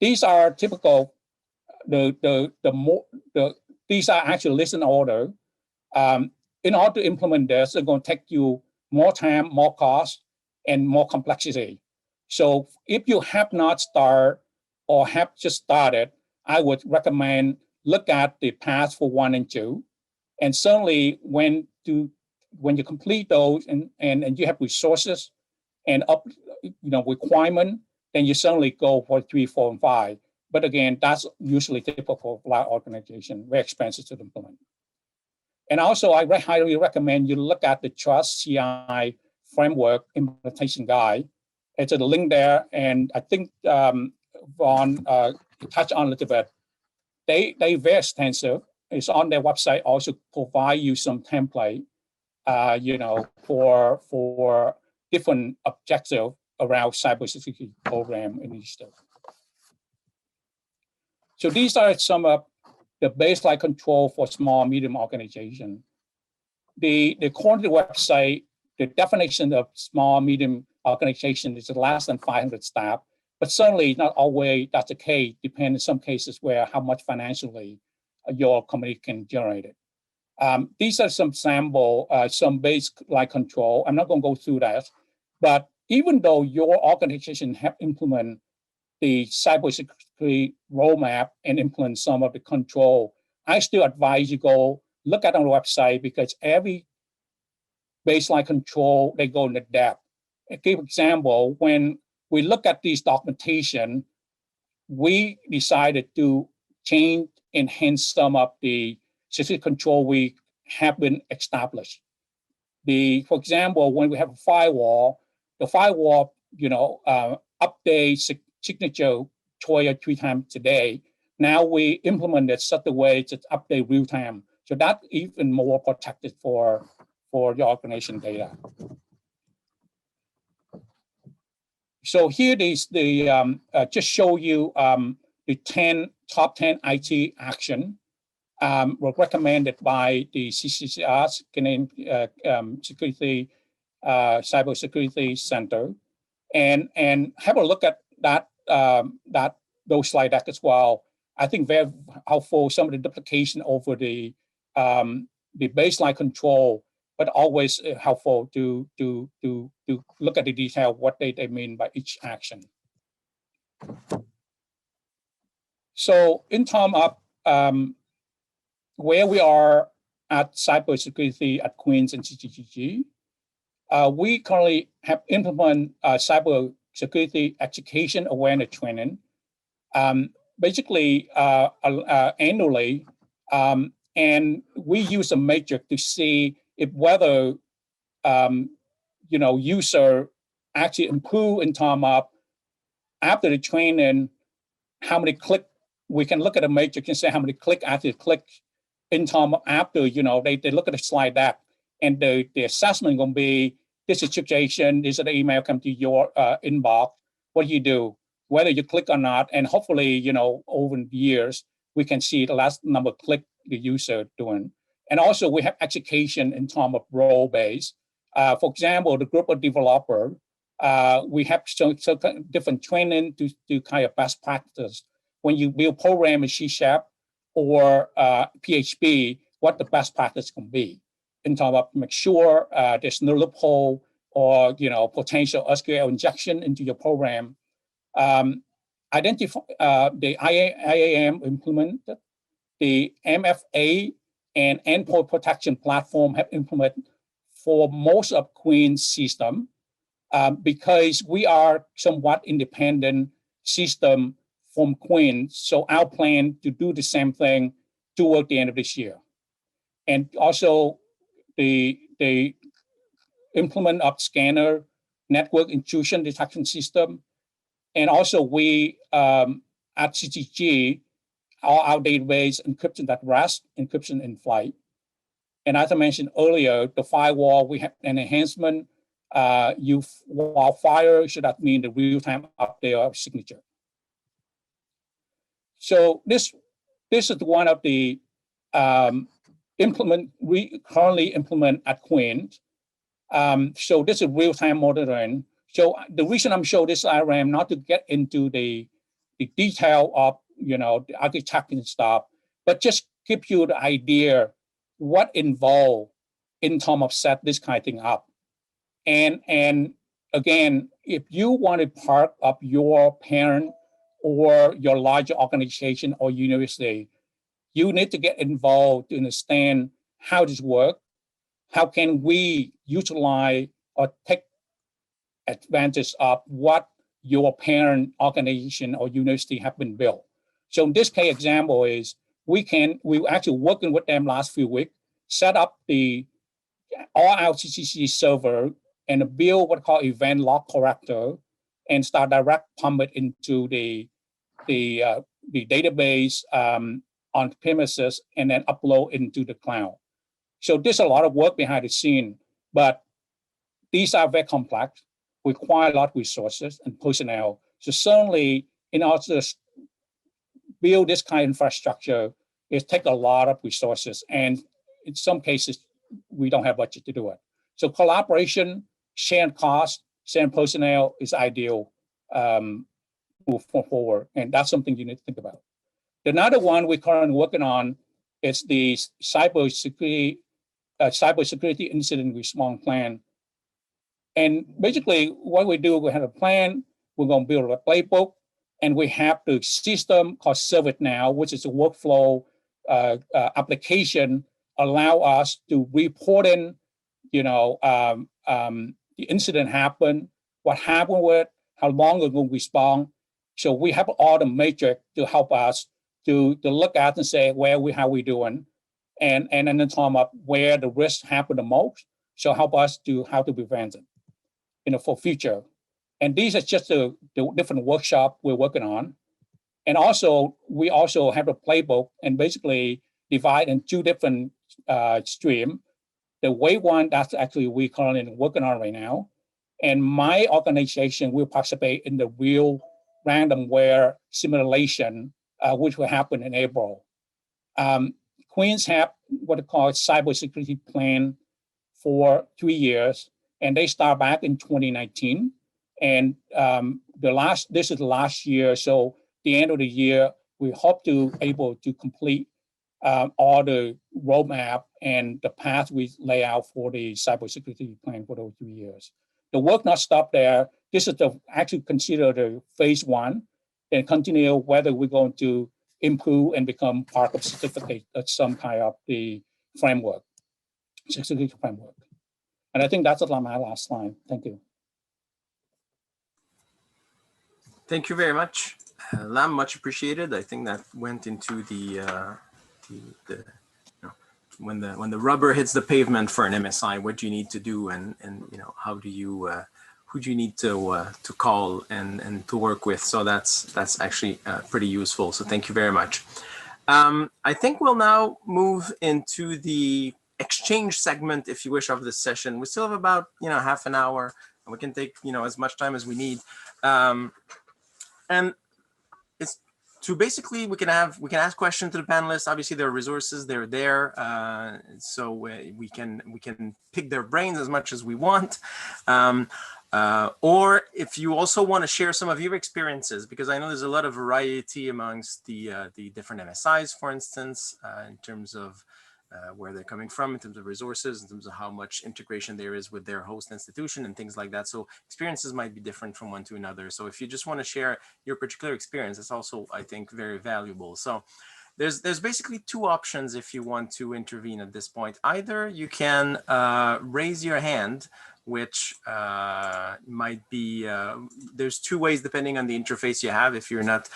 D: These are typical. These are actually list in order. In order to implement this, it's going to take you more time, more cost, and more complexity. So if you have not started or have just started, I would recommend look at the path for 1 and 2. And certainly when you complete those and you have resources and requirement, then you certainly go for 3, 4, and 5. But again, that's usually typical for large organization, very expensive to implement. And also, I highly recommend you look at the Trust CI framework implementation guide. It's a link there, and I think Vaughn touched on a little bit. They very extensive. It's on their website. Also provide you some template, for different objectives around cybersecurity program initiative. So these are some of the baseline control for small, medium organization. According to the website, the definition of small, medium organization is less than 500 staff, but certainly not always that's the case, depending in some cases where how much financially your company can generate it. These are some sample, some baseline control. I'm not going to go through that, but even though your organization have implemented the cybersecurity roadmap and implement some of the control, I still advise you go look at on the website because every baseline control, they go into depth. A give example, when we look at these documentation, we decided to change, enhance some of the security control we have been established. For example, when we have a firewall, the firewall, update signature 2 or 3 times a day. Now we implemented such a way to update real time. So that's even more protected for your organization data. So here is the just show you the top 10 IT action were recommended by the CCCS, Canadian Security Cybersecurity Center, and have a look at those slide deck as well. I think very helpful. Some of the duplication over the baseline control, but always helpful to look at the detail what they mean by each action. So in terms of where we are at cybersecurity at Queen's and CCGG, we currently have implemented cybersecurity education awareness training, basically annually, and we use a matrix to see if whether user actually improve in terms of after the training, how many click. We can look at a matrix and say how many click after click in terms of after they look at the slide deck, and the assessment going to be this is a situation, this is the email come to your inbox. What do? Whether you click or not, and hopefully over the years we can see the last number of click the user doing. And also we have education in terms of role base. For example, the group of developer, we have some different training to kind of best practice. When you build program in C# or PHP, what the best practice can be in terms of make sure there's no loophole or potential SQL injection into your program. Identify the IAM implemented, the MFA and endpoint protection platform have implemented for most of Queen's system because we are somewhat independent system from Queen. So our plan to do the same thing toward the end of this year. And also the implement of scanner network intrusion detection system. And also we at CCG, our database encryption at rest, encryption in flight. And as I mentioned earlier, the firewall, we have an enhancement. Wildfire, should that mean the real-time update of signature. So this is one of the we currently implement at Queen's. So this is real-time monitoring. So the reason I'm showing this diagram, not to get into the detail of the architecture and stuff, but just give you the idea what involved in terms of set this kind of thing up. And again, if you want to part of your parent or your larger organization or university, you need to get involved to understand how this works. How can we utilize or take advantage of what your parent organization or university have been built? So in this case example is we actually working with them last few weeks, set up all our CCC server and build what called event log corrector and start direct pump it into the database on premises and then upload into the cloud. So there's a lot of work behind the scene, but these are very complex, require a lot of resources and personnel. So certainly in order to build this kind of infrastructure, it takes a lot of resources. And in some cases, we don't have budget to do it. So collaboration, sharing costs, sharing personnel is ideal move forward. And that's something you need to think about. Another one we're currently working on is the cybersecurity incident response plan. And basically what we do, we have a plan, we're going to build a playbook, and we have the system called ServiceNow, which is a workflow application allow us to report in, the incident happened, what happened with, how long ago we respond. So we have all the metric to help us to look at and say how we doing, and then talk about where the risks happen the most. So help us to how to prevent it, for future. And these are just the different workshop we're working on. And also, we also have a playbook and basically divide in two different streams. The wave one, that's actually we currently working on right now. And my organization will participate in the real ransomware simulation, which will happen in April. Queens have what they call a cybersecurity plan for 3 years, and they start back in 2019. And this is the last year, so the end of the year, we hope to able to complete all the roadmap and the path we lay out for the cybersecurity plan for those 3 years. The work not stop there. This is actually consider the phase one, and continue whether we're going to improve and become part of certificate at some kind of the framework, security framework. And I think that's my last line. Thank you.
A: Thank you very much, Lam. Much appreciated. I think that went into when the rubber hits the pavement for an MSI, what do you need to do, and how do you who do you need to call and to work with. So that's actually pretty useful. So thank you very much. I think we'll now move into the exchange segment, if you wish, of this session. We still have about half an hour, and we can take as much time as we need. And it's to basically we can ask questions to the panelists. Obviously, there are resources; they're there, so we can pick their brains as much as we want. Or if you also want to share some of your experiences, because I know there's a lot of variety amongst the different MSIs, for instance, in terms of where they're coming from, in terms of resources, in terms of how much integration there is with their host institution and things like that. So experiences might be different from one to another. So if you just want to share your particular experience, it's also, I think, very valuable. So there's basically two options if you want to intervene at this point. Either you can raise your hand, which might be there's two ways depending on the interface you have. If you're not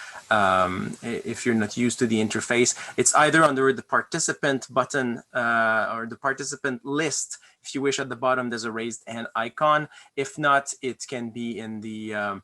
A: used to the interface, it's either under the participant button or the participant list. If you wish, at the bottom there's a raised hand icon. If not, it can be in the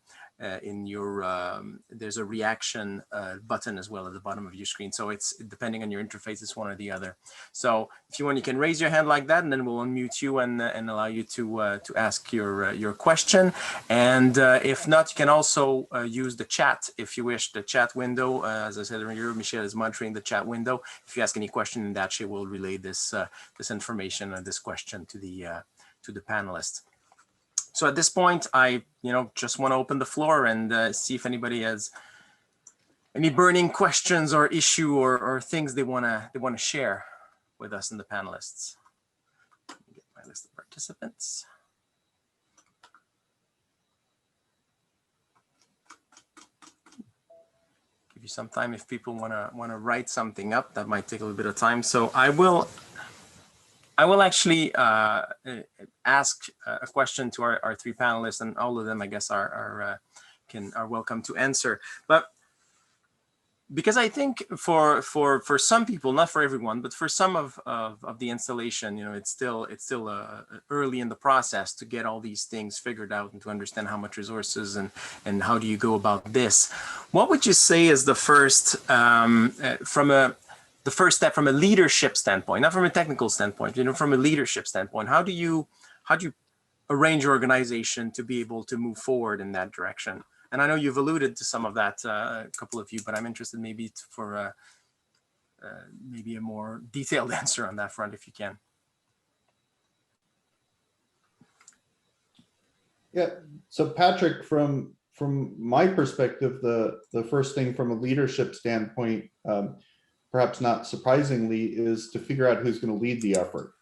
A: there's a reaction button as well at the bottom of your screen. So it's depending on your interface, it's one or the other. So if you want, you can raise your hand like that, and then we'll unmute you and allow you to ask your question. And if not, you can also use the chat if you wish. The chat window, as I said earlier, Michelle is monitoring the chat window. If you ask any question in that, she will relay this this information and this question to the panelists. So at this point, I just want to open the floor and see if anybody has any burning questions or issue or things they wanna share with us and the panelists. Let me get my list of participants. Give you some time if people wanna write something up. That might take a little bit of time. So I will actually ask a question to our three panelists, and all of them, I guess, are welcome to answer. But because I think for some people, not for everyone, but for some of the installation, it's still early in the process to get all these things figured out and to understand how much resources and how do you go about this. What would you say is the first the first step from a leadership standpoint, not from a technical standpoint, from a leadership standpoint? How do you arrange your organization to be able to move forward in that direction? And I know you've alluded to some of that, a couple of you, but I'm interested maybe for maybe a more detailed answer on that front, if you can.
C: Yeah. So Patrick, from my perspective, the first thing from a leadership standpoint, perhaps not surprisingly, is to figure out who's going to lead the effort.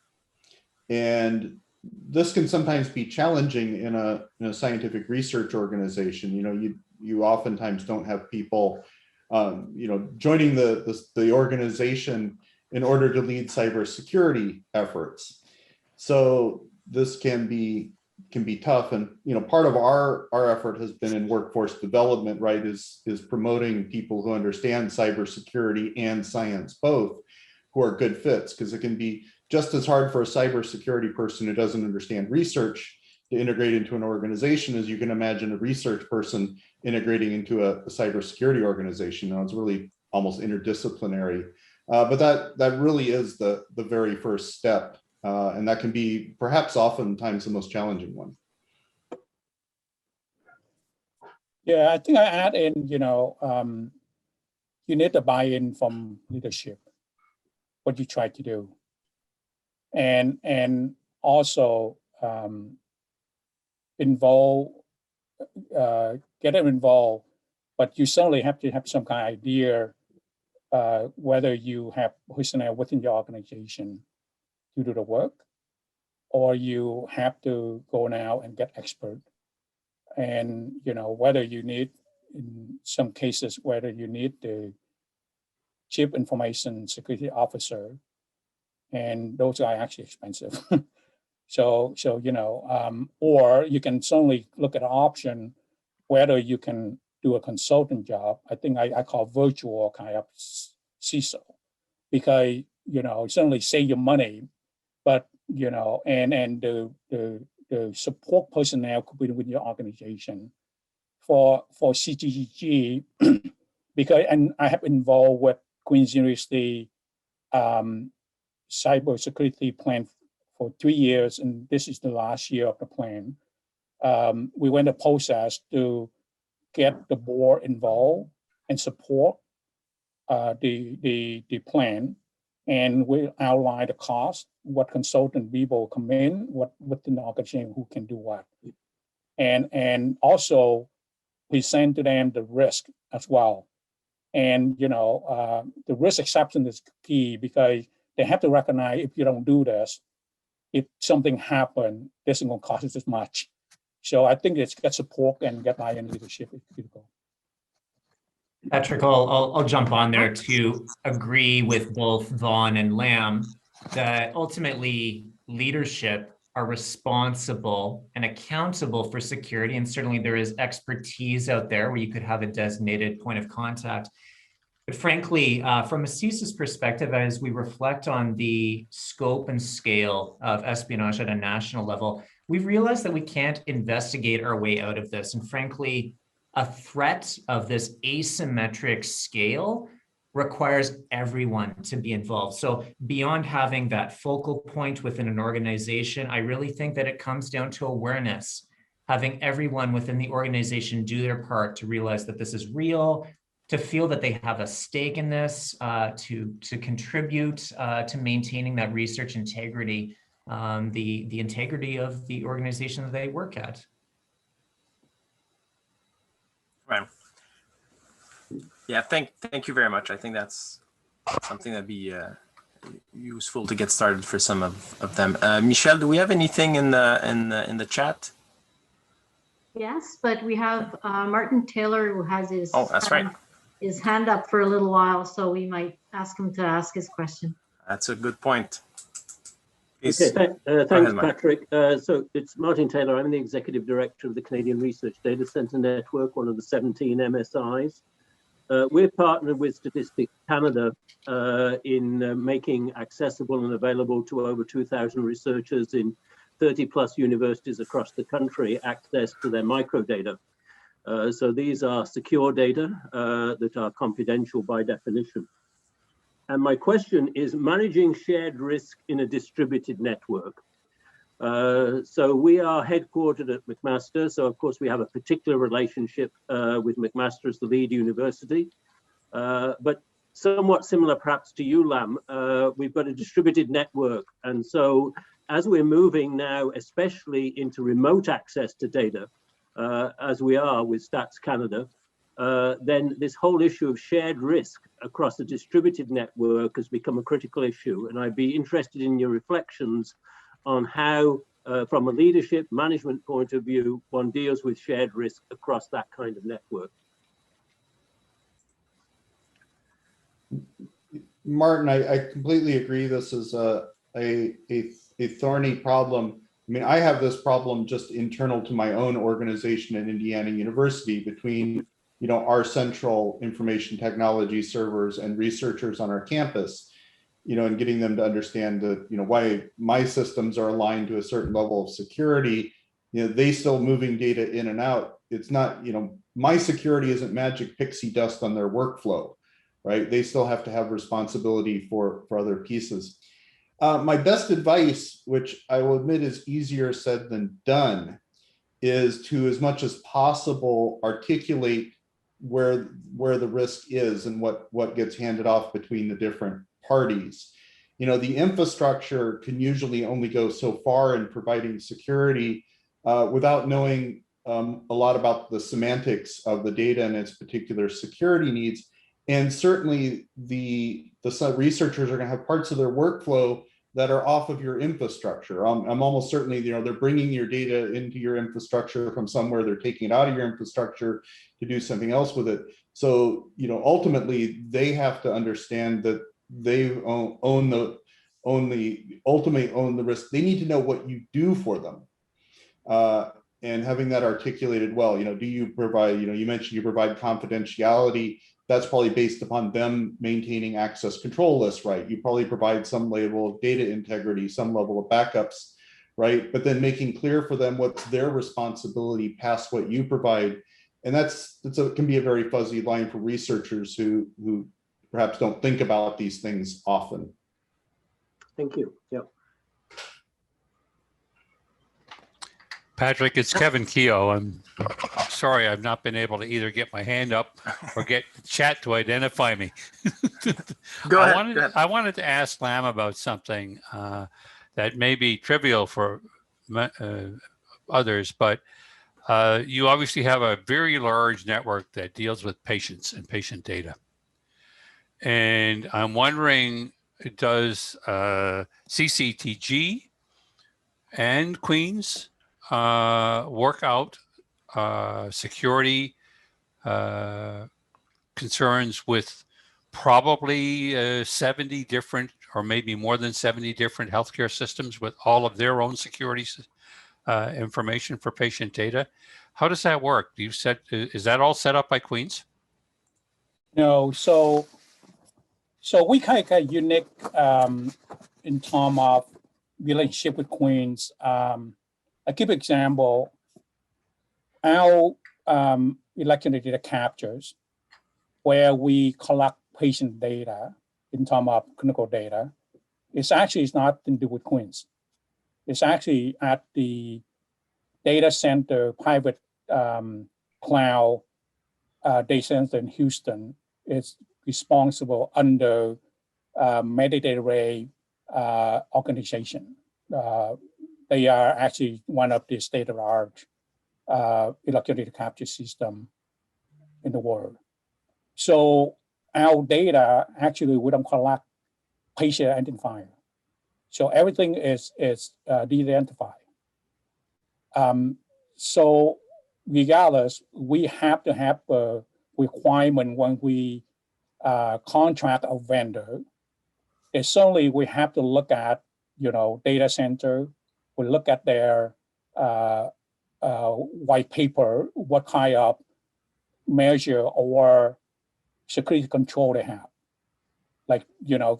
C: And this can sometimes be challenging in a scientific research organization. You oftentimes don't have people, joining the organization in order to lead cybersecurity efforts. So this can be tough. And part of our effort has been in workforce development, right, is promoting people who understand cybersecurity and science both, who are good fits, because it can be just as hard for a cybersecurity person who doesn't understand research to integrate into an organization as you can imagine a research person integrating into a cybersecurity organization. It's really almost interdisciplinary, but that really is the very first step, and that can be perhaps oftentimes the most challenging one.
D: Yeah, I think I add in, you need the buy-in from leadership, what you try to do, and also get them involved, but you certainly have to have some kind of idea whether you have personnel within your organization to do the work, or you have to go now and get expert. And whether you need, in some cases, whether you need the chief information security officer, and those are actually expensive. So or you can certainly look at an option whether you can do a consultant job. I think I call virtual kind of CISO, because certainly save your money, but and the support personnel could be within your organization for CGG, because and I have involved with Queen's University cybersecurity plan for 3 years, and this is the last year of the plan. We went a process to get the board involved and support the plan, and we outline the cost, what consultant people come in, what within the organization who can do what, and also present to them the risk as well. And the risk acceptance is key, because they have to recognize if you don't do this, if something happens, this isn't going to cost us as much. So I think it's get support and get buy-in leadership is critical.
B: Patrick, I'll jump on there to agree with both Vaughn and Lam that ultimately leadership are responsible and accountable for security. And certainly there is expertise out there where you could have a designated point of contact. But frankly, from a Csis perspective, as we reflect on the scope and scale of espionage at a national level, we've realized that we can't investigate our way out of this. And frankly, a threat of this asymmetric scale requires everyone to be involved. So beyond having that focal point within an organization, I really think that it comes down to awareness, having everyone within the organization do their part to realize that this is real, to feel that they have a stake in this, to contribute to maintaining that research integrity, the integrity of the organization that they work at.
A: Right. Yeah, thank you very much. I think that's something that'd be useful to get started for some of them. Michelle, do we have anything in the chat?
E: Yes, but we have Martin Taylor, who has his his hand up for a little while, so we might ask him to ask his question.
A: That's a good point. Please.
F: Okay, thanks, Patrick. So it's Martin Taylor. I'm the Executive Director of the Canadian Research Data Centre Network, one of the 17 MSIs. We're partnered with Statistics Canada in making accessible and available to over 2,000 researchers in 30+ universities across the country access to their microdata. So these are secure data that are confidential by definition. And my question is managing shared risk in a distributed network. So we are headquartered at McMaster. So of course we have a particular relationship with McMaster as the lead university. But somewhat similar perhaps to you, Lam, we've got a distributed network. And so as we're moving now, especially into remote access to data, as we are with Stats Canada, then this whole issue of shared risk across a distributed network has become a critical issue. And I'd be interested in your reflections on how, from a leadership management point of view, one deals with shared risk across that kind of network.
C: Martin, I completely agree. This is a thorny problem. I mean, I have this problem just internal to my own organization at Indiana University between, our central information technology servers and researchers on our campus, and getting them to understand that, why my systems are aligned to a certain level of security. They still moving data in and out. It's not, my security isn't magic pixie dust on their workflow, right? They still have to have responsibility for other pieces. My best advice, which I will admit is easier said than done, is to, as much as possible, articulate where the risk is and what gets handed off between the different parties. The infrastructure can usually only go so far in providing security without knowing a lot about the semantics of the data and its particular security needs. And certainly the researchers are going to have parts of their workflow that are off of your infrastructure. I'm almost certainly, they're bringing your data into your infrastructure from somewhere, they're taking it out of your infrastructure to do something else with it. So, ultimately they have to understand that they ultimately own the risk. They need to know what you do for them. And having that articulated well, do you provide, you mentioned you provide confidentiality. That's probably based upon them maintaining access control lists, right? You probably provide some level of data integrity, some level of backups, right? But then making clear for them what's their responsibility past what you provide. And it can be a very fuzzy line for researchers who perhaps don't think about these things often.
F: Thank you. Yep.
G: Patrick, it's Kevin Keogh. I'm sorry I've not been able to either get my hand up or get chat to identify me.
A: Go ahead.
G: I wanted to ask Lam about something that may be trivial for others, but you obviously have a very large network that deals with patients and patient data. And I'm wondering, does CCTG and Queens work out security concerns with probably 70 different or maybe more than 70 different healthcare systems with all of their own security information for patient data? How does that work? Is that all set up by Queens?
D: No, so we kind of unique in terms of relationship with Queens. I give example, our electronic data captures where we collect patient data in terms of clinical data. It's nothing to do with Queens. It's actually at the data center, private cloud data center in Houston. It's responsible under metadata array organization. They are actually one of the state-of-the-art electronic data capture system in the world. So our data, actually, we don't collect patient identifier. So everything is de-identified. So regardless, we have to have a requirement when we contract a vendor. It's certainly we have to look at, data center. We look at their white paper, what kind of measure or security control they have. Like,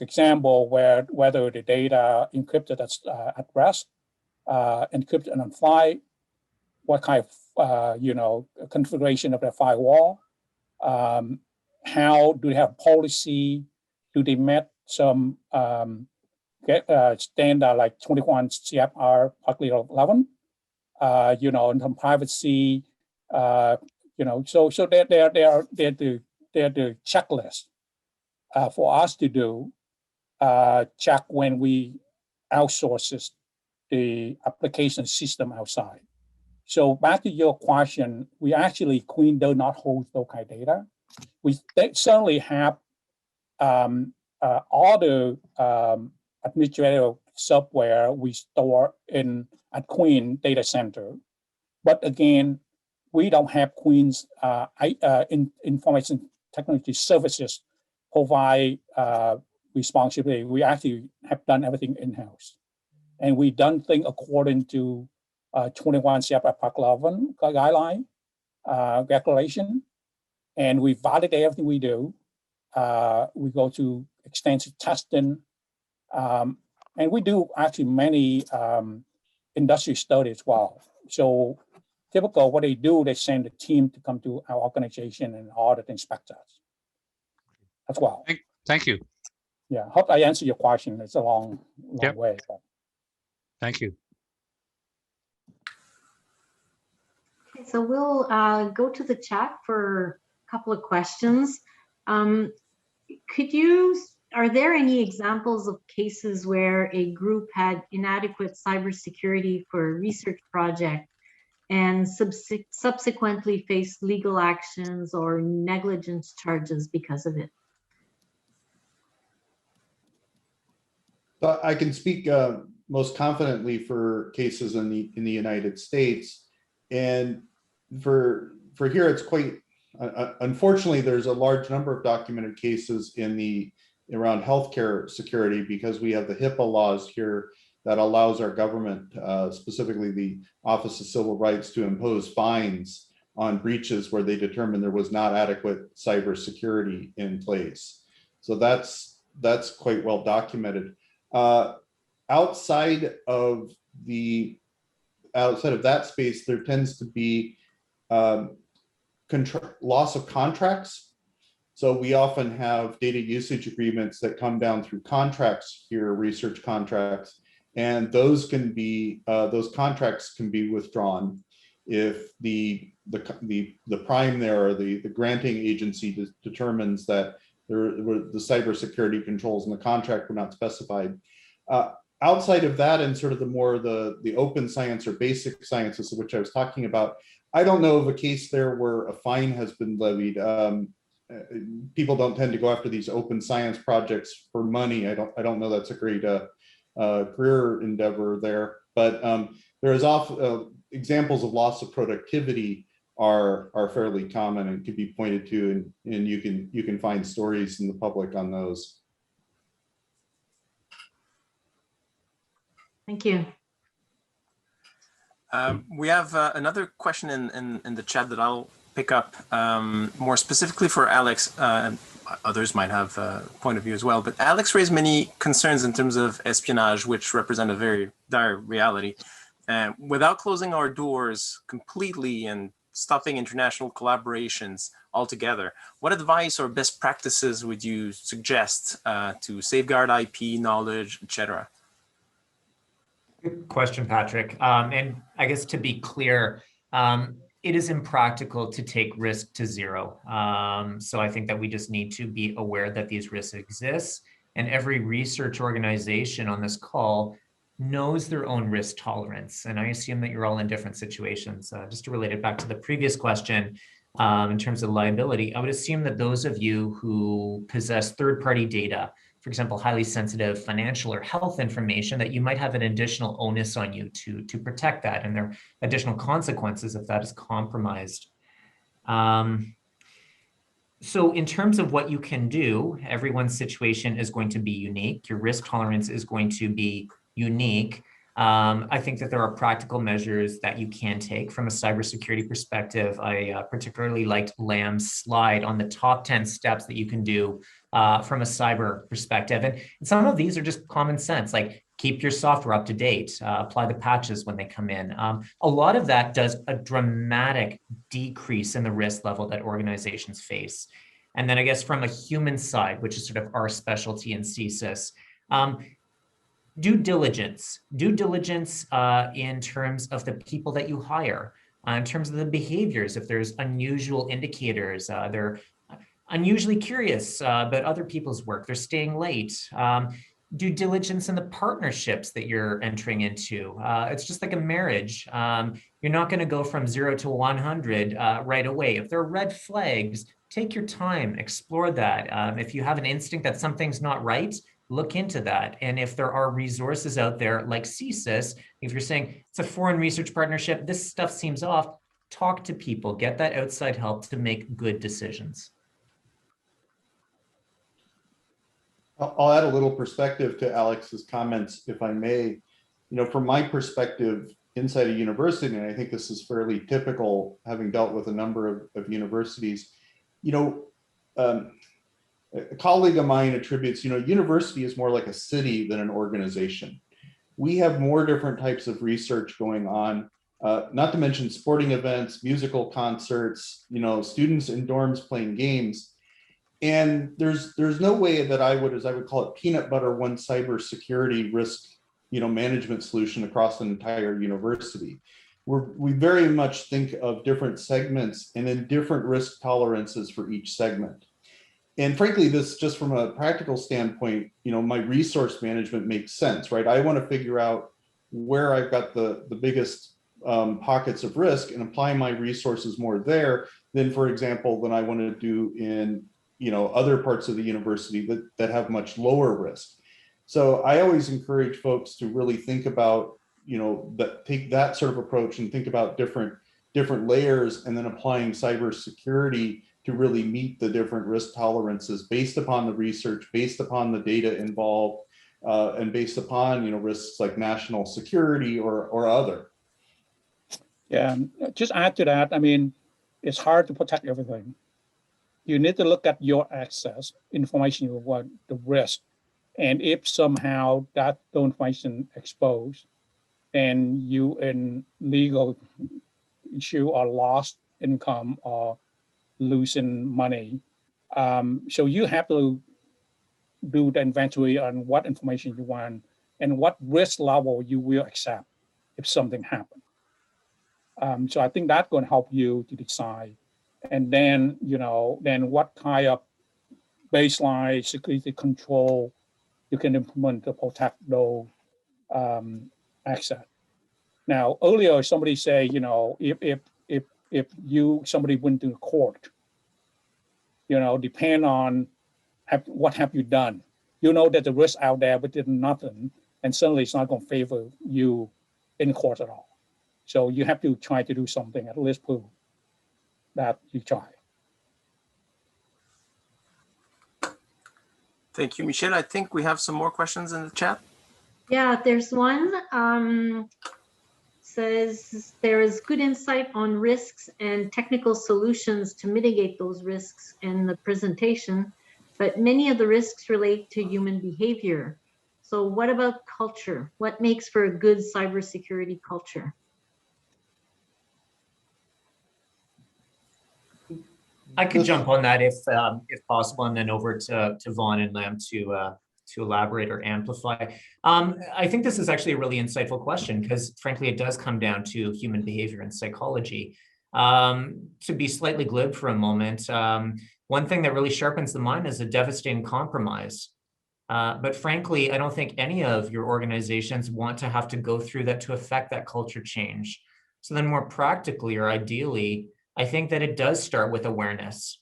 D: example whether the data encrypted at rest, encrypted on flight, what kind of configuration of the firewall, how do they have policy, do they meet some standard like 21 CFR Article 11, in some privacy, so they're the checklist for us to do, check when we outsource the application system outside. So back to your question, we actually, Queen does not hold those kind of data. We certainly have all the administrative software we store at Queen data center. But again, we don't have Queen's information technology services provide responsibility. We actually have done everything in-house. And we done things according to 21 CFR Part 11 guideline, regulation, and we validate everything we do. We go to extensive testing, and we do actually many industry studies as well. So typical what they do, they send a team to come to our organization and audit inspect us as well.
G: Thank you.
D: Yeah, hope I answered your question. It's a long way. But.
G: Thank you.
E: Okay, so we'll go to the chat for a couple of questions. Are there any examples of cases where a group had inadequate cybersecurity for a research project and subsequently faced legal actions or negligence charges because of it?
C: So I can speak most confidently for cases in the United States, and for here it's quite unfortunately there's a large number of documented cases around healthcare security, because we have the HIPAA laws here that allows our government, specifically the Office of Civil Rights, to impose fines on breaches where they determined there was not adequate cybersecurity in place. So that's quite well documented. Outside of that space, there tends to be loss of contracts. So we often have data usage agreements that come down through contracts here, research contracts, and those contracts can be withdrawn if the prime there, or the granting agency determines that the cybersecurity controls in the contract were not specified. Outside of that, and sort of the open science or basic sciences, of which I was talking about, I don't know of a case there where a fine has been levied. People don't tend to go after these open science projects for money. I don't know that's a great career endeavor there, but there is often examples of loss of productivity are fairly common and can be pointed to, and you can find stories in the public on those.
E: Thank you.
A: We have another question in the chat that I'll pick up more specifically for Alex. And others might have a point of view as well, but Alex raised many concerns in terms of espionage, which represent a very dire reality. Without closing our doors completely and stopping international collaborations altogether, what advice or best practices would you suggest to safeguard IP, knowledge, etc.?
B: Good question, Patrick. And I guess to be clear, it is impractical to take risk to zero. So I think that we just need to be aware that these risks exist, and every research organization on this call knows their own risk tolerance. And I assume that you're all in different situations. Just to relate it back to the previous question, in terms of liability, I would assume that those of you who possess third-party data, for example, highly sensitive financial or health information, that you might have an additional onus on you to protect that, and there are additional consequences if that is compromised. So in terms of what you can do, everyone's situation is going to be unique. Your risk tolerance is going to be unique. I think that there are practical measures that you can take from a cybersecurity perspective. I particularly liked Lam's slide on the top 10 steps that you can do from a cyber perspective. And some of these are just common sense, like keep your software up to date, apply the patches when they come in. A lot of that does a dramatic decrease in the risk level that organizations face. And then I guess from a human side, which is sort of our specialty in Csis, due diligence in terms of the people that you hire, in terms of the behaviors. If there's unusual indicators, they're unusually curious about other people's work, they're staying late. Due diligence in the partnerships that you're entering into. It's just like a marriage. You're not going to go from 0 to 100 right away. If there are red flags, take your time, explore that. If you have an instinct that something's not right, look into that. And if there are resources out there like Csis, if you're saying it's a foreign research partnership, this stuff seems off, talk to people, get that outside help to make good decisions.
C: I'll add a little perspective to Alex's comments, if I may. From my perspective inside a university, and I think this is fairly typical, having dealt with a number of universities, a colleague of mine attributes, university is more like a city than an organization. We have more different types of research going on, not to mention sporting events, musical concerts, students in dorms playing games. And there's no way that I would call it, peanut butter one cybersecurity risk, management solution across an entire university. We very much think of different segments and then different risk tolerances for each segment. And frankly, this just from a practical standpoint, my resource management makes sense, right? I want to figure out where I've got the biggest pockets of risk and apply my resources more there than, for example, than I want to do in other parts of the university that have much lower risk. So I always encourage folks to really think about, take that sort of approach and think about different layers, and then applying cybersecurity to really meet the different risk tolerances based upon the research, based upon the data involved, and based upon risks like national security or other.
D: Yeah, just add to that. I mean, it's hard to protect everything. You need to look at your access information, you want the risk, and if somehow that information exposed, and you in legal issue or lost income or losing money, so you have to do the inventory on what information you want and what risk level you will accept if something happens. So I think that's going to help you to decide. And then, then what kind of baseline security control you can implement to protect those assets. Now, earlier somebody say, if somebody went to court, depend on what have you done. That the risk out there, but did nothing, and suddenly it's not going to favor you in court at all. So you have to try to do something, at least prove that you try.
A: Thank you, Michelle. I think we have some more questions in the chat.
E: Yeah, there's one. Says there is good insight on risks and technical solutions to mitigate those risks in the presentation, but many of the risks relate to human behavior. So what about culture? What makes for a good cybersecurity culture?
B: I could jump on that if possible, and then over to Vaughn and Lam to elaborate or amplify. I think this is actually a really insightful question, because frankly, it does come down to human behavior and psychology. To be slightly glib for a moment, one thing that really sharpens the mind is a devastating compromise. But frankly, I don't think any of your organizations want to have to go through that to affect that culture change. So then more practically or ideally, I think that it does start with awareness,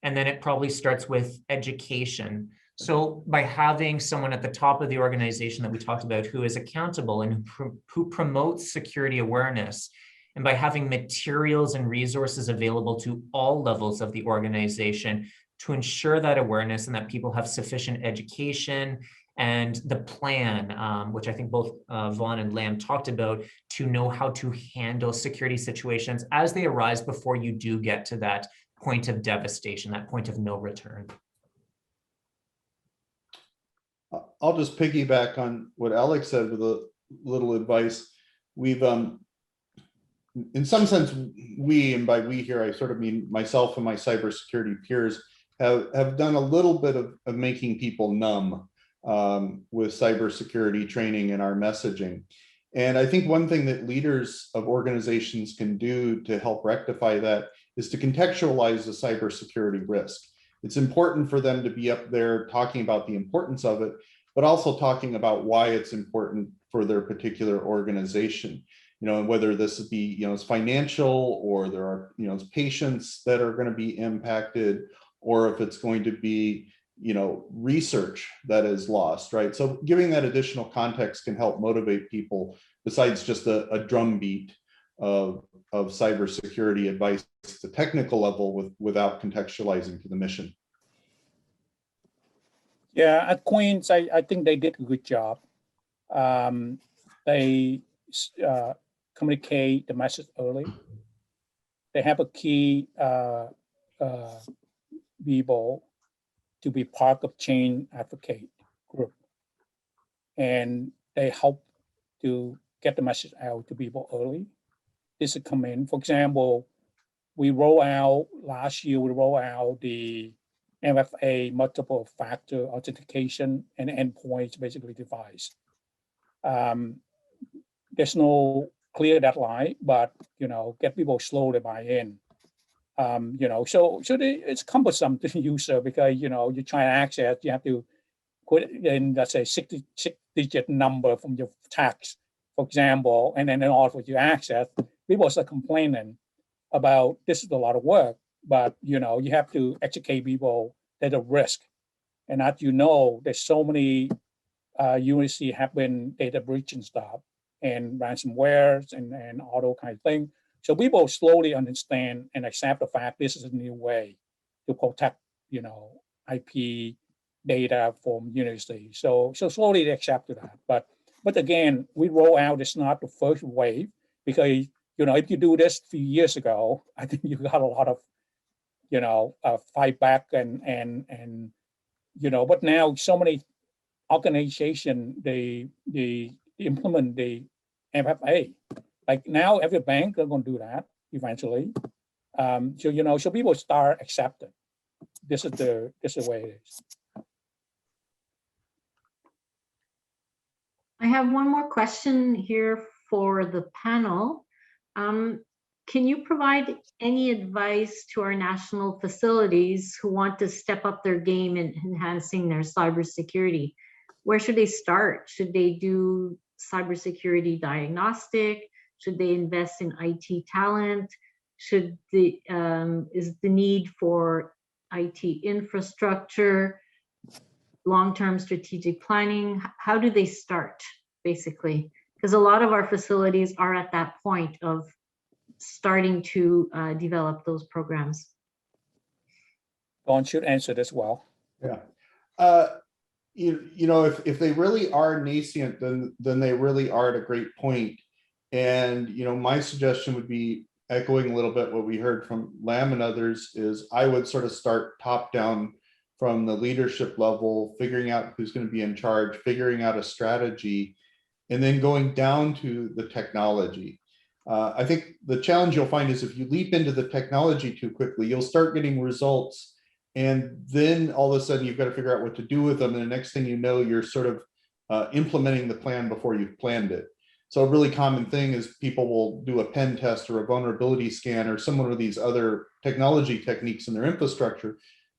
B: and then it probably starts with education. So by having someone at the top of the organization that we talked about who is accountable and who promotes security awareness, and by having materials and resources available to all levels of the organization to ensure that awareness and that people have sufficient education and the plan, which I think both Vaughn and Lam talked about, to know how to handle security situations as they arise before you do get to that point of devastation, that point of no return.
C: I'll just piggyback on what Alex said with a little advice. We've, in some sense, and by we here, I sort of mean myself and my cybersecurity peers, have done a little bit of making people numb with cybersecurity training and our messaging. And I think one thing that leaders of organizations can do to help rectify that is to contextualize the cybersecurity risk. It's important for them to be up there talking about the importance of it, but also talking about why it's important for their particular organization. And whether this would be, it's financial, or there are, patients that are going to be impacted, or if it's going to be, research that is lost, right? So giving that additional context can help motivate people, besides just a drumbeat of cybersecurity advice at the technical level without contextualizing to the mission.
D: Yeah, at Queens, I think they did a good job. They communicate the message early. They have a key people to be part of change advocate group, and they help to get the message out to people early. This is come in. For example, last year we roll out the MFA multiple factor authentication and endpoints basically device. There's no clear deadline, but get people slowly buy in. So it's cumbersome to the user because you try to access, you have to put in, let's say, 6-digit number from your tax, for example, and then in order for you to access, people start complaining about this is a lot of work, but you have to educate people that are risk, and as there's so many university have been data breach and stuff, and ransomwares and all those kind of things. So people slowly understand and accept the fact this is a new way to protect, IP data from university. So slowly they accept that. But again, we roll out, it's not the first wave, because if you do this a few years ago, I think you got a lot of fight back and but now so many organizations they implement the MFA. Like now every bank are going to do that eventually. So people start accepting this is the way it is.
E: I have one more question here for the panel. Can you provide any advice to our national facilities who want to step up their game in enhancing their cybersecurity? Where should they start? Should they do cybersecurity diagnostic? Should they invest in IT talent? Is the need for IT infrastructure, long-term strategic planning? How do they start, basically? Because a lot of our facilities are at that point of starting to develop those programs.
D: Vaughn should answer this well.
C: Yeah. If they really are nascent, then they really are at a great point. And my suggestion would be, echoing a little bit what we heard from Lam and others, is I would sort of start top down from the leadership level, figuring out who's going to be in charge, figuring out a strategy, and then going down to the technology. I think the challenge you'll find is if you leap into the technology too quickly, you'll start getting results, and then all of a sudden you've got to figure out what to do with them. And the next thing you know, you're sort of implementing the plan before you've planned it. So a really common thing is people will do a pen test or a vulnerability scan or some of these other technology techniques in their infrastructure.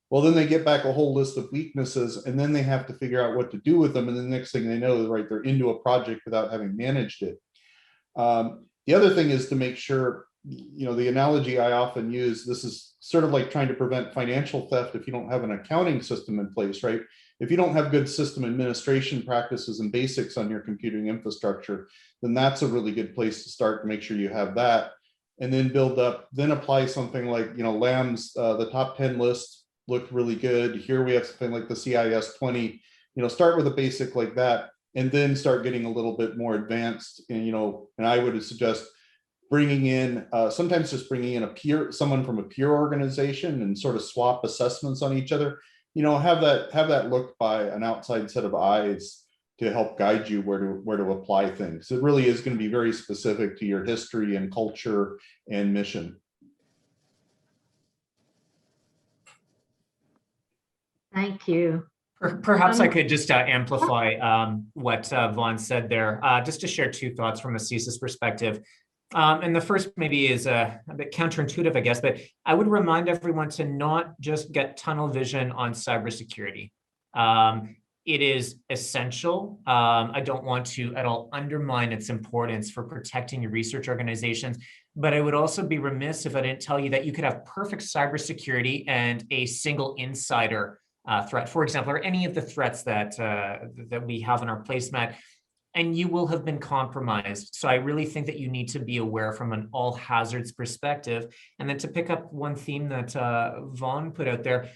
C: Well, then they get back a whole list of weaknesses, and then they have to figure out what to do with them. And the next thing they know, right, they're into a project without having managed it. The other thing is to make sure, the analogy I often use, this is sort of like trying to prevent financial theft if you don't have an accounting system in place, right? If you don't have good system administration practices and basics on your computing infrastructure, then that's a really good place to start to make sure you have that, and then build up, then apply something like, Lam's, the top 10 list looked really good. Here we have something like the CIS 20, start with a basic like that, and then start getting a little bit more advanced. And, and I would suggest bringing in, sometimes just bringing in someone from a peer organization and sort of swap assessments on each other. Have that looked by an outside set of eyes to help guide you where to apply things. It really is going to be very specific to your history and culture and mission.
E: Thank you.
B: Perhaps I could just amplify what Vaughn said there, just to share two thoughts from a Csis perspective. And the first maybe is a bit counterintuitive, I guess, but I would remind everyone to not just get tunnel vision on cybersecurity. It is essential. I don't want to at all undermine its importance for protecting your research organizations, but I would also be remiss if I didn't tell you that you could have perfect cybersecurity and a single insider threat, for example, or any of the threats that we have in our placemat, and you will have been compromised. So I really think that you need to be aware from an all hazards perspective. And then to pick up one theme that Vaughn put out there,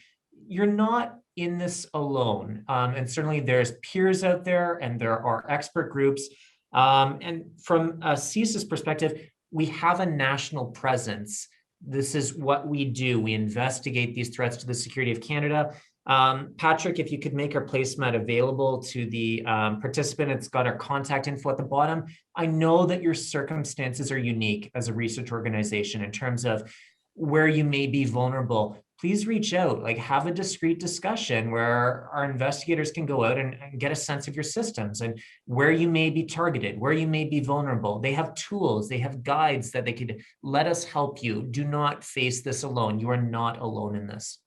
B: you're not in this alone. And certainly there's peers out there and there are expert groups. And from a Csis perspective, we have a national presence. This is what we do. We investigate these threats to the security of Canada. Patrick, if you could make our placemat available to the participant, it's got our contact info at the bottom. I know that your circumstances are unique as a research organization in terms of where you may be vulnerable. Please reach out, like have a discrete discussion where our investigators can go out and get a sense of your systems and where you may be targeted, where you may be vulnerable. They have tools, they have guides that they could let us help you. Do not face this alone. You are not alone in this.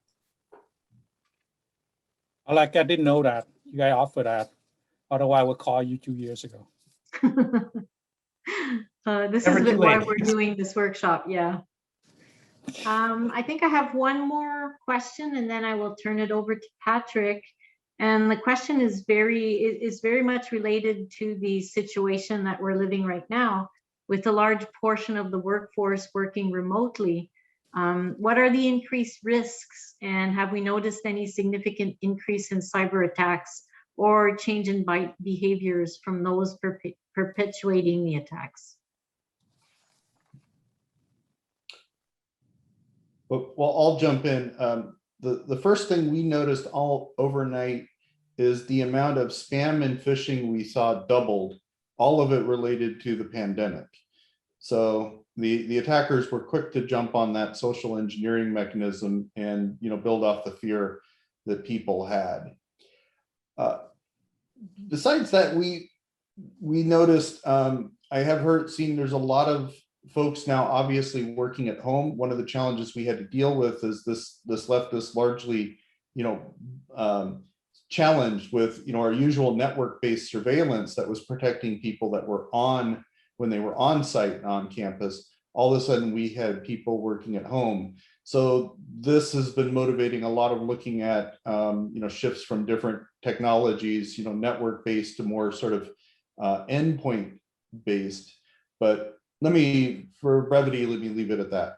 D: I didn't know that you guys offer that. Otherwise, I would call you 2 years ago.
E: This
B: Never
E: is
B: too
E: why
B: late.
E: we're doing this workshop. Yeah. I think I have one more question, and then I will turn it over to Patrick. And the question is very much related to the situation that we're living right now, with a large portion of the workforce working remotely. What are the increased risks, and have we noticed any significant increase in cyber attacks or change in behaviors from those perpetuating the attacks?
C: Well, I'll jump in. The first thing we noticed all overnight is the amount of spam and phishing we saw doubled, all of it related to the pandemic. So the attackers were quick to jump on that social engineering mechanism and build off the fear that people had. Besides that, we noticed, I have seen there's a lot of folks now obviously working at home. One of the challenges we had to deal with is this left us largely, challenged with our usual network-based surveillance that was protecting people that were on when they were on site and on campus. All of a sudden we had people working at home. So this has been motivating a lot of looking at shifts from different technologies, network-based to more sort of endpoint-based. But for brevity, let me leave it at that.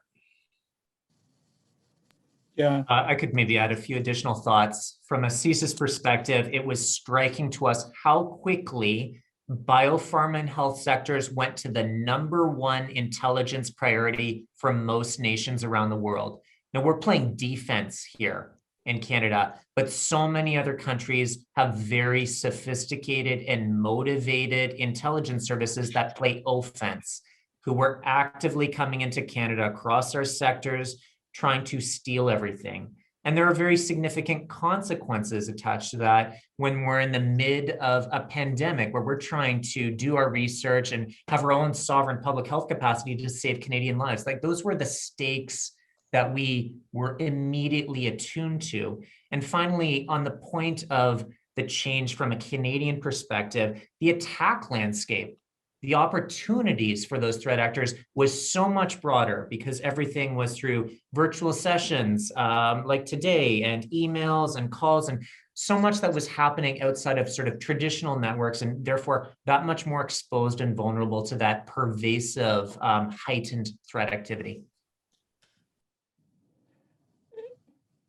D: Yeah.
B: I could maybe add a few additional thoughts. From a Csis perspective, it was striking to us how quickly biopharma and health sectors went to the #1 intelligence priority for most nations around the world. Now, we're playing defense here in Canada, but so many other countries have very sophisticated and motivated intelligence services that play offense, who were actively coming into Canada across our sectors, trying to steal everything. And there are very significant consequences attached to that when we're in the mid of a pandemic where we're trying to do our research and have our own sovereign public health capacity to save Canadian lives. Like, those were the stakes that we were immediately attuned to. And finally, on the point of the change from a Canadian perspective, the attack landscape, the opportunities for those threat actors was so much broader because everything was through virtual sessions like today, and emails and calls, and so much that was happening outside of sort of traditional networks, and therefore that much more exposed and vulnerable to that pervasive heightened threat activity.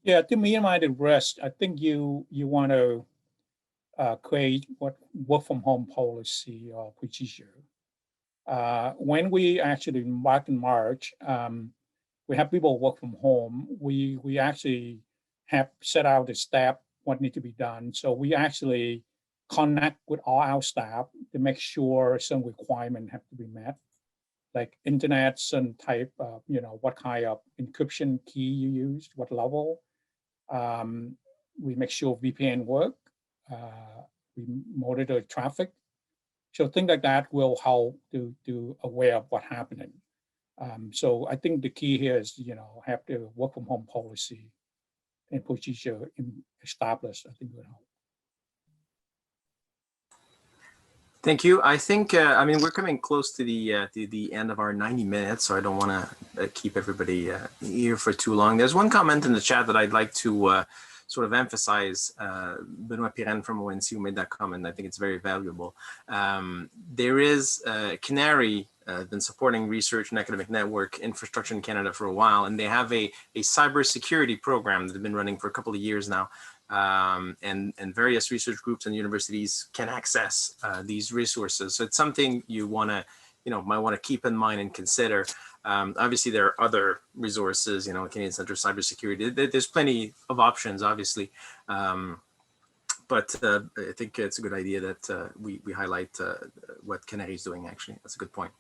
D: Yeah, to minimize the risk, I think you want to create what work from home policy or procedure. When we actually back in March, we have people work from home. We actually have set out the step what need to be done. So we actually connect with all our staff to make sure some requirements have to be met, like internet, some type of, what kind of encryption key you use, what level. We make sure VPN work. We monitor traffic. So things like that will help to aware of what's happening. So I think the key here is, have the work from home policy and procedure established. I think will help.
A: Thank you. I think, we're coming close to the end of our 90 minutes, so I don't want to keep everybody here for too long. There's one comment in the chat that I'd like to sort of emphasize. Benoit Pirenne from ONC who made that comment. I think it's very valuable. There is Canary been supporting research and academic network infrastructure in Canada for a while, and they have a cybersecurity program that they've been running for a couple of years now. And various research groups and universities can access these resources. So it's something you want to, might want to keep in mind and consider. Obviously, there are other resources, Canadian Center for Cybersecurity. There's plenty of options, obviously. But I think it's a good idea that we highlight what Canary is doing, actually. That's a good point.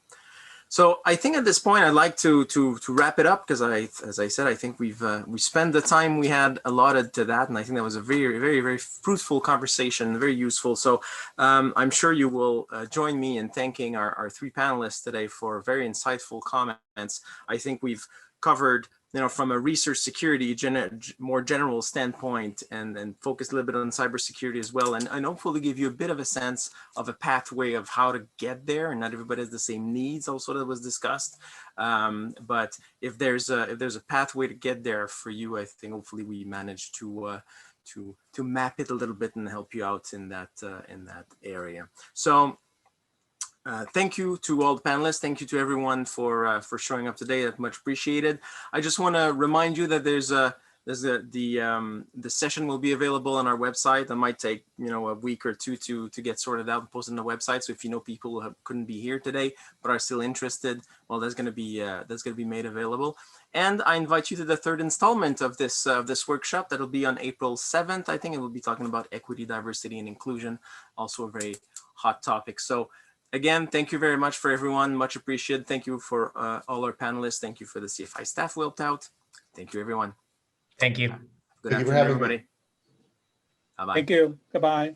A: So I think at this point, I'd like to wrap it up because as I said, I think we spent the time we had allotted to that. And I think that was a very, very, very fruitful conversation, very useful. So I'm sure you will join me in thanking our three panelists today for very insightful comments. I think we've covered, from a research security, more general standpoint, and focus a little bit on cybersecurity as well, and hopefully give you a bit of a sense of a pathway of how to get there. And not everybody has the same needs, also, that was discussed. But if there's a pathway to get there for you, I think hopefully we managed to map it a little bit and help you out in that area. So. Thank you to all the panelists. Thank you to everyone for showing up today. That's much appreciated. I just want to remind you that the session will be available on our website. It might take a week or two to get sorted out and posted on the website. So if you know people who couldn't be here today but are still interested, well, that's going to be made available. And I invite you to the third installment of this workshop. That'll be on April 7th. I think it will be talking about equity, diversity, and inclusion. Also a very hot topic. So. Again, thank you very much for everyone. Much appreciated. Thank you for all our panelists. Thank you for the CFI staff who helped out. Thank you, everyone.
B: Thank you.
A: Good
C: Thank you for
A: afternoon,
C: having me.
A: everybody. Bye-bye.
D: Thank you. Goodbye.